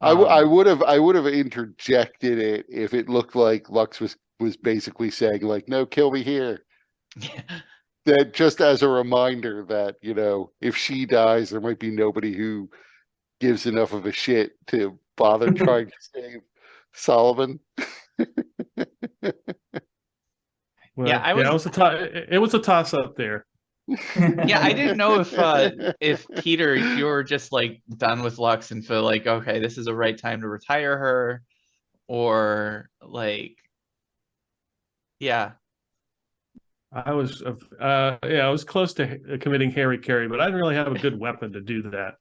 I would have interjected it if it looked like Lux was basically saying like, no, kill me here. Yeah. That just as a reminder that, you know, if she dies, there might be nobody who gives enough of a shit to bother trying to save Solomon. Well, Yeah, it was a toss up there. Yeah, I didn't know if Peter, if you were just like done with Lux and feel like, okay, this is the right time to retire her, or like, yeah. I was I was close to committing Harry Carey, but I didn't really have a good weapon to do that.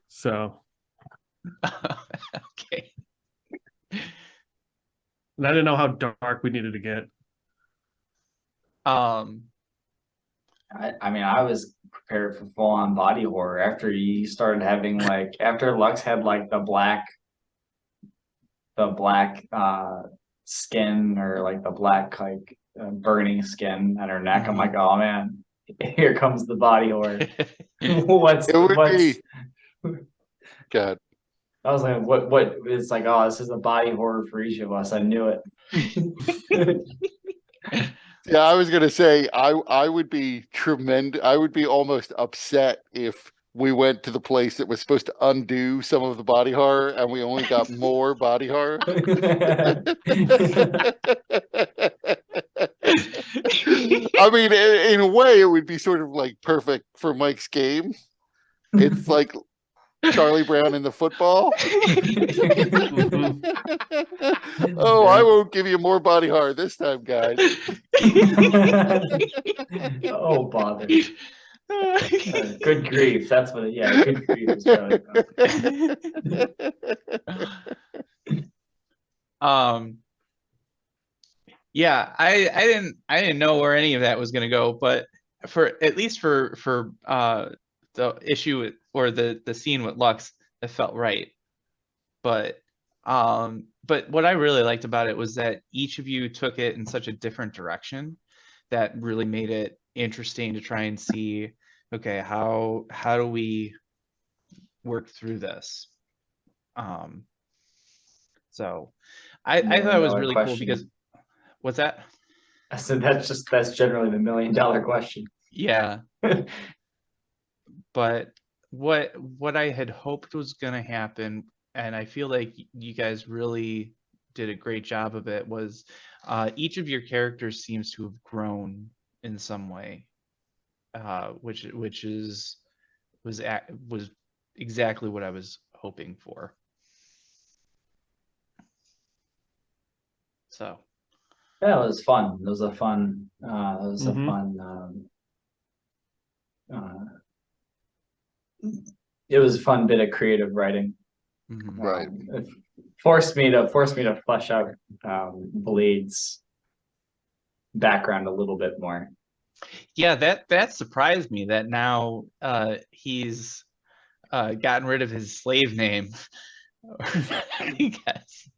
So Okay. and I didn't know how dark we needed to get. I mean, I was prepared for full on body horror after you started having like after Lux had like the black skin or like the black like burning skin on her neck. I'm like, oh man, here comes the body horror. what's God. I was like, what it's like, oh, this is a body horror for each of us. I knew it. Yeah, I was gonna say I would be tremendous. I would be almost upset if we went to the place that was supposed to undo some of the body horror and we only got more body horror. I mean, in a way, it would be sort of like perfect for Mike's game. It's like Charlie Brown in the football. Oh, I won't give you more body horror this time, guys. Oh, bother. Good grief. That's what yeah, good grief is Charlie Brown. Yeah, I didn't know where any of that was gonna go, but for at least for the issue or the scene with Lux, it felt right. But what I really liked about it was that each of you took it in such a different direction that really made it interesting to try and see, okay, how do we work through this? So I thought it was really cool because what's that? I said that's generally the $1 million question. Yeah. But what I had hoped was gonna happen, and I feel like you guys really did a great job of it, was each of your characters seems to have grown in some way, which was exactly what I was hoping for. So yeah, it was fun. It was a fun. It was a fun bit of creative writing. Right. It forced me to flesh out Blade's background a little bit more. yeah, that surprised me that now he's gotten rid of his slave name. I guess.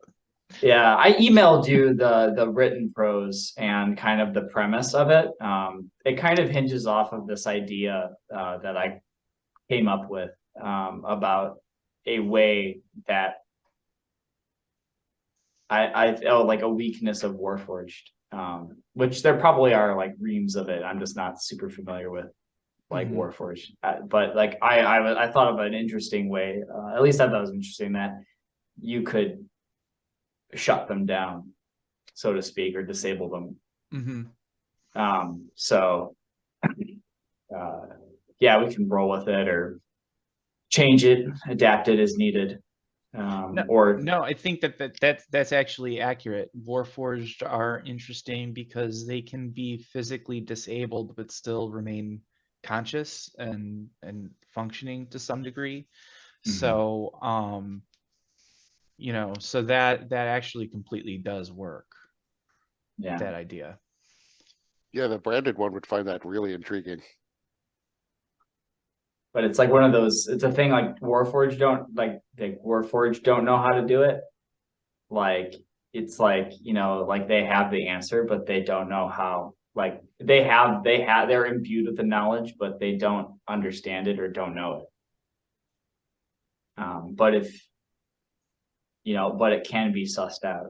Yeah, I emailed you the written prose and kind of the premise of it. It kind of hinges off of this idea that I came up with about a way that I felt like a weakness of Warforged, which there probably are like reams of it. I'm just not super familiar with like Warforged, but like I thought of an interesting way. At least I thought it was interesting that you could shut them down, so to speak, or disable them. So yeah, we can roll with it or change it, adapt it as needed. No, I think that's actually accurate. Warforged are interesting because they can be physically disabled but still remain conscious and functioning to some degree. So you know, so that actually completely does work. Yeah. That idea. Yeah, the branded one would find that really intriguing. but it's like one of those, it's a thing like Warforged don't know how to do it. Like, it's like, you know, like they have the answer, but they don't know how, like they're imbued with the knowledge, but they don't understand it or don't know it. But if, you know, but it can be sussed out.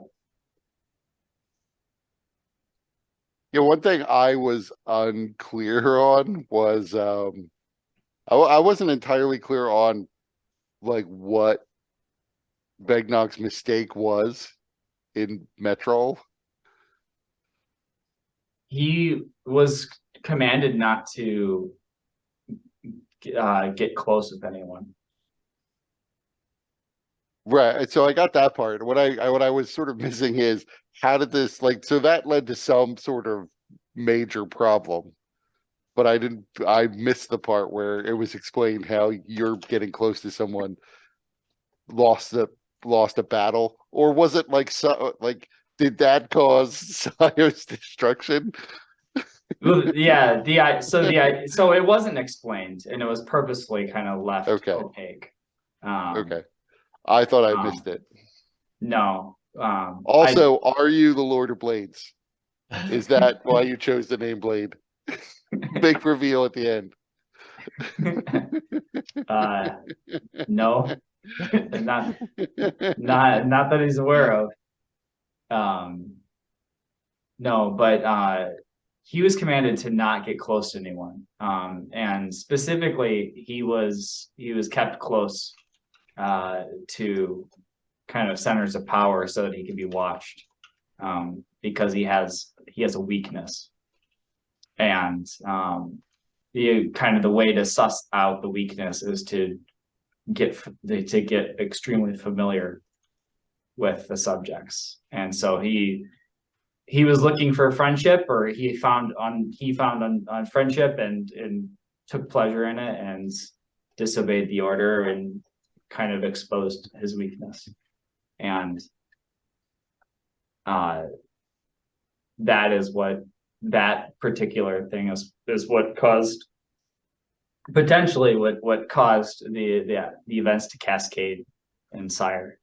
Yeah, one thing I was unclear on was I wasn't entirely clear on like what Begnog's mistake was in Metro. He was commanded not to get close with anyone. Right. So I got that part. What I was sort of missing is how did this like so that led to some sort of major problem. But I missed the part where it was explained how you're getting close to someone lost a battle. Or was it like so like did that cause Sire's destruction? Well, yeah, so it wasn't explained, and it was purposefully kind of left Okay. opaque. Okay. I thought I missed it. No. Also, are you the Lord of Blades? Is that why you chose the name Blade? Big reveal at the end. No, not that he's aware of. No, but he was commanded to not get close to anyone. And specifically, he was kept close to kind of centers of power so that he could be watched, because he has a weakness. And the way to suss out the weakness is to get extremely familiar with the subjects. And so he was looking for friendship, or he found on friendship and took pleasure in it and disobeyed the order and kind of exposed his weakness. And that is what that particular thing is what caused potentially what caused the events to cascade in Sire.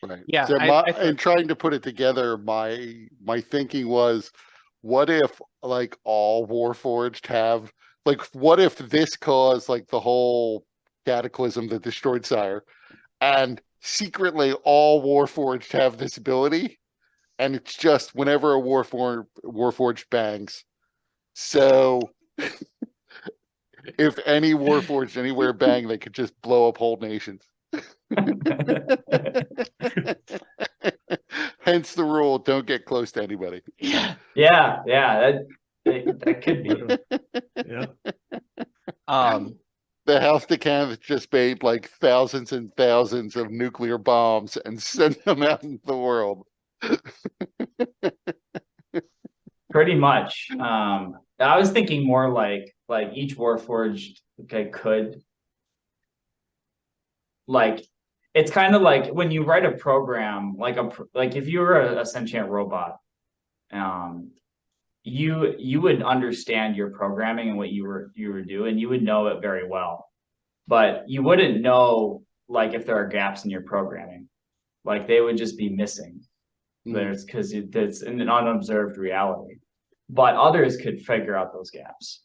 Right. Yeah, So I in trying to put it together, my thinking was, what if like all Warforged have like what if this caused like the whole cataclysm that destroyed Sire, and secretly all Warforged have this ability, and it's just whenever a Warforged bangs. So if any Warforged anywhere bang, they could just blow up whole nations. Hence the rule: don't get close to anybody. Yeah. Yeah, that could be. Yeah. The House of Canada just made like thousands and thousands of nuclear bombs and sent them out into the world. Pretty much. I was thinking more like each Warforged could, like, it's kind of like when you write a program, like if you were a sentient robot, you would understand your programming and what you were doing. You would know it very well, but you wouldn't know like if there are gaps in your programming, like they would just be missing. There's because it's an unobserved reality, but others could figure out those gaps.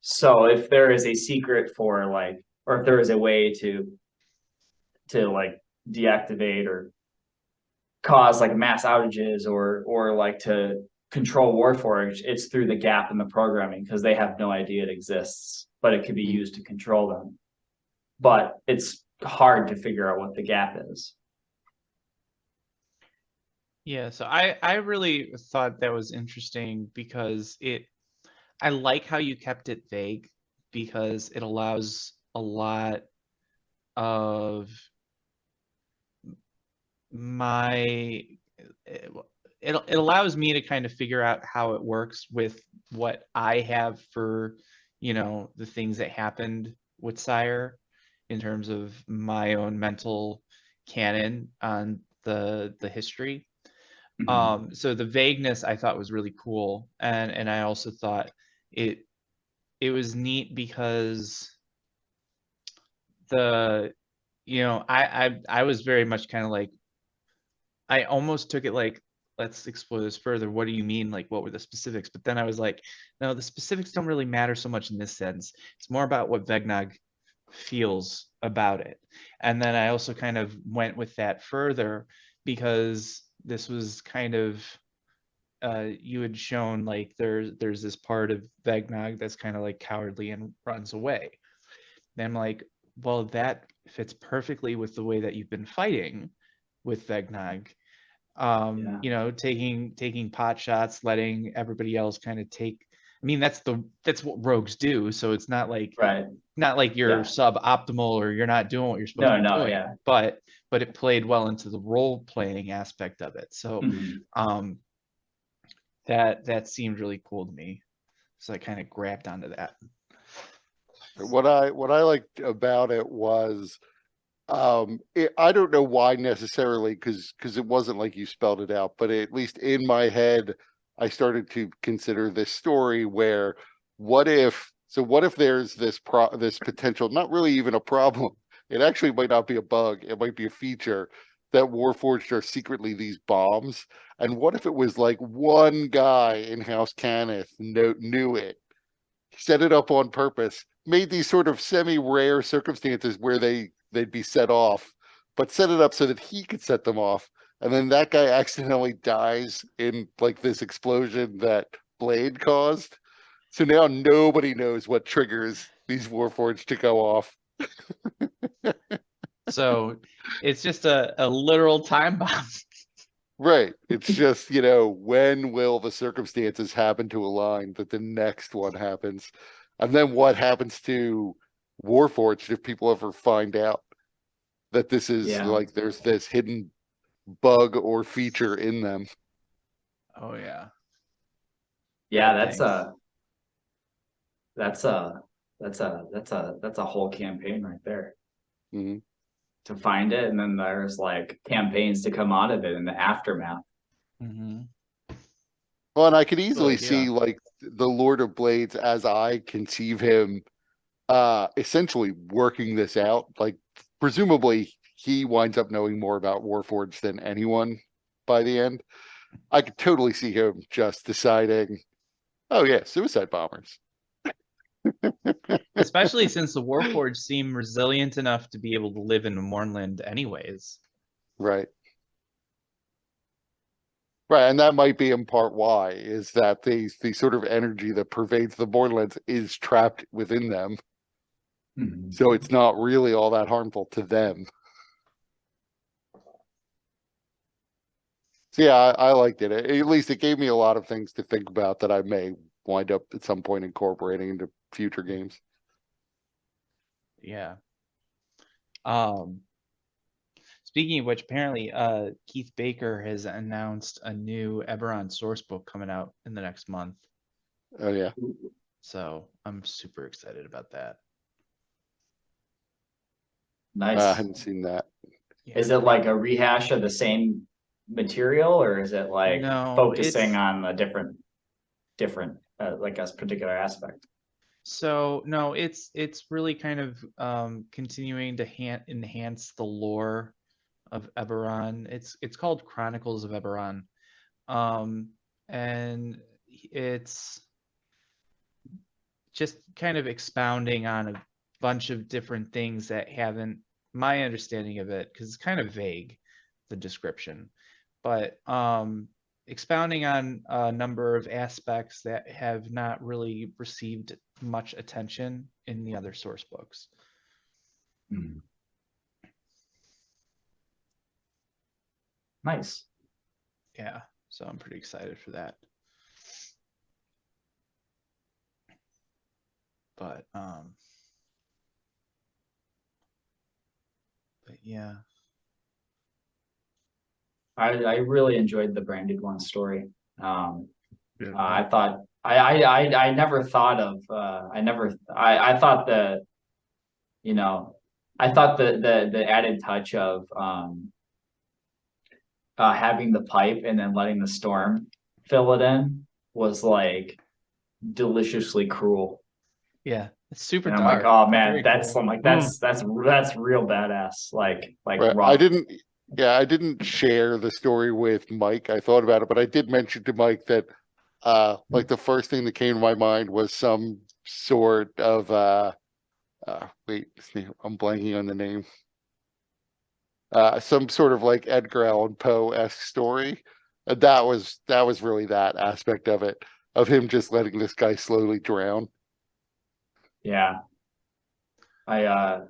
So if there is a secret for like, or if there is a way to like deactivate or cause like mass outages or like to control Warforged, it's through the gap in the programming, because they have no idea it exists, but it could be used to control them. But it's hard to figure out what the gap is. Yeah, so I really thought that was interesting because I like how you kept it vague, because it allows a lot of it allows me to kind of figure out how it works with what I have for, you know, the things that happened with Sire in terms of my own mental canon on the history. So the vagueness I thought was really cool, and I also thought it it was neat because the, you know, I was very much kind of like, I almost took it like, let's explore this further. What do you mean? Like, what were the specifics? But then I was like, no, the specifics don't really matter so much in this sense. It's more about what Vegnog feels about it. And then I also kind of went with that further because this was kind of, you had shown like there's this part of Vegnog that's kind of like cowardly and runs away. And I'm like, well, that fits perfectly with the way that you've been fighting with Vegnog. Yeah. You know, taking pot shots, letting everybody else kind of take. I mean, that's what rogues do. So it's not like Right. you're Yeah. suboptimal or you're not doing what you're supposed to be No, doing. yeah. But it played well into the role playing aspect of it. So Mhm. that seemed really cool to me. So I kind of grabbed onto that. What I liked about it was, I don't know why necessarily, because it wasn't like you spelled it out, but at least in my head, I started to consider this story where, what if there's this potential, not really even a problem. It actually might not be a bug. It might be a feature that Warforged are secretly these bombs. And what if it was like one guy in House Cannith knew it, set it up on purpose, made these sort of semi-rare circumstances where they'd be set off, but set it up so that he could set them off. And then that guy accidentally dies in like this explosion that Blade caused. So now nobody knows what triggers these Warforged to go off. So it's just a literal time bomb. Right. It's just, when will the circumstances happen to align that the next one happens? And then what happens to Warforged if people ever find out that this is Yeah. like there's this hidden bug or feature in them? Oh yeah. Yeah, Bad that's things. a whole campaign right there Mhm. to find it, and then there's like campaigns to come out of it in the aftermath. Mhm. Well, and I could easily idea. see like the Lord of Blades as I conceive him, essentially working this out. Like presumably he winds up knowing more about Warforged than anyone by the end. I could totally see him just deciding, oh yeah, suicide bombers. Especially since the Warforged seem resilient enough to be able to live in Mornland anyways. Right. Right, and that might be in part why, is that the sort of energy that pervades the Borderlands is trapped within them. So it's not really all that harmful to them. So yeah, I liked it. At least it gave me a lot of things to think about that I may wind up at some point incorporating into future games. Yeah. Speaking of which, apparently Keith Baker has announced a new Eberron source book coming out in the next month. Oh yeah. So I'm super excited about that. I Nice. hadn't seen that. Yeah. Is it like a rehash of the same material, or is it like No, focusing it's on a different like a particular aspect? so no, it's really kind of continuing to enhance the lore of Eberron. It's called Chronicles of Eberron. And it's just kind of expounding on a bunch of different things that haven't, my understanding of it, because it's kind of vague, the description, but expounding on a number of aspects that have not really received much attention in the other source books. Nice. Yeah, so I'm pretty excited for that. But yeah. I really enjoyed the Branded One story. Yeah. I thought I never thought of I thought the I thought the added touch of having the pipe and then letting the storm fill it in was like deliciously cruel. Yeah, it's super And I'm dark. like, oh man, Very that's cool. I'm like that's real badass. Like Right. rough. I didn't share the story with Mike. I thought about it, but I did mention to Mike that like the first thing that came to my mind was some sort of wait, I'm blanking on the name. Some sort of like Edgar Allan Poe-esque story. That was really that aspect of it, of him just letting this guy slowly drown. Yeah. I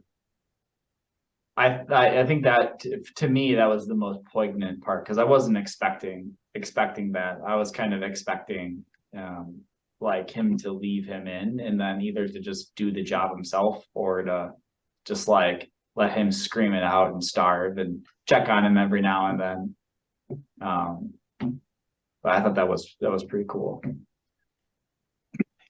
think that to me that was the most poignant part because I wasn't expecting that. I was kind of expecting like him to leave him in and then either to just do the job himself or to just like let him scream it out and starve and check on him every now and then. But I thought that was pretty cool.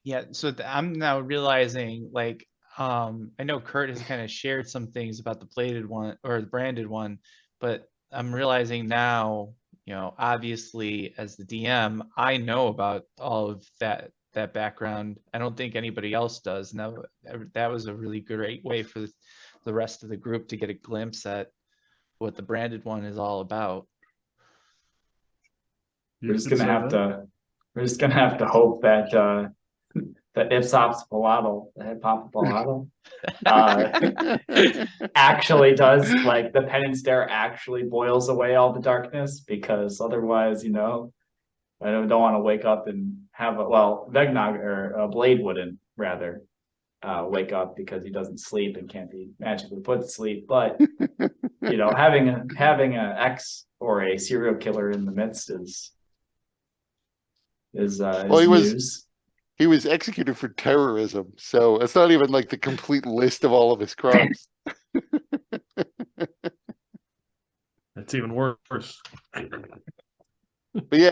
Yeah, so I'm now realizing like I know Kurt has kind of shared some things about the plated one or the branded one, but I'm realizing now, you know, obviously as the DM, I know about all of that background. I don't think anybody else does. And that was a really great way for the rest of the group to get a glimpse at what the branded one is all about. You We're just could gonna say have that. to hope that that Ipsopalatal, the Hippopalatal, actually does like the penance stare actually boils away all the darkness because otherwise, you know, I don't want to wake up and have Vegnog or Blade wouldn't rather wake up because he doesn't sleep and can't be magically put to sleep. But you know, having a ex or a serial killer in the midst is Well, news. he was executed for terrorism, so it's not even like the complete list of all of his crimes. That's even worse. But yeah,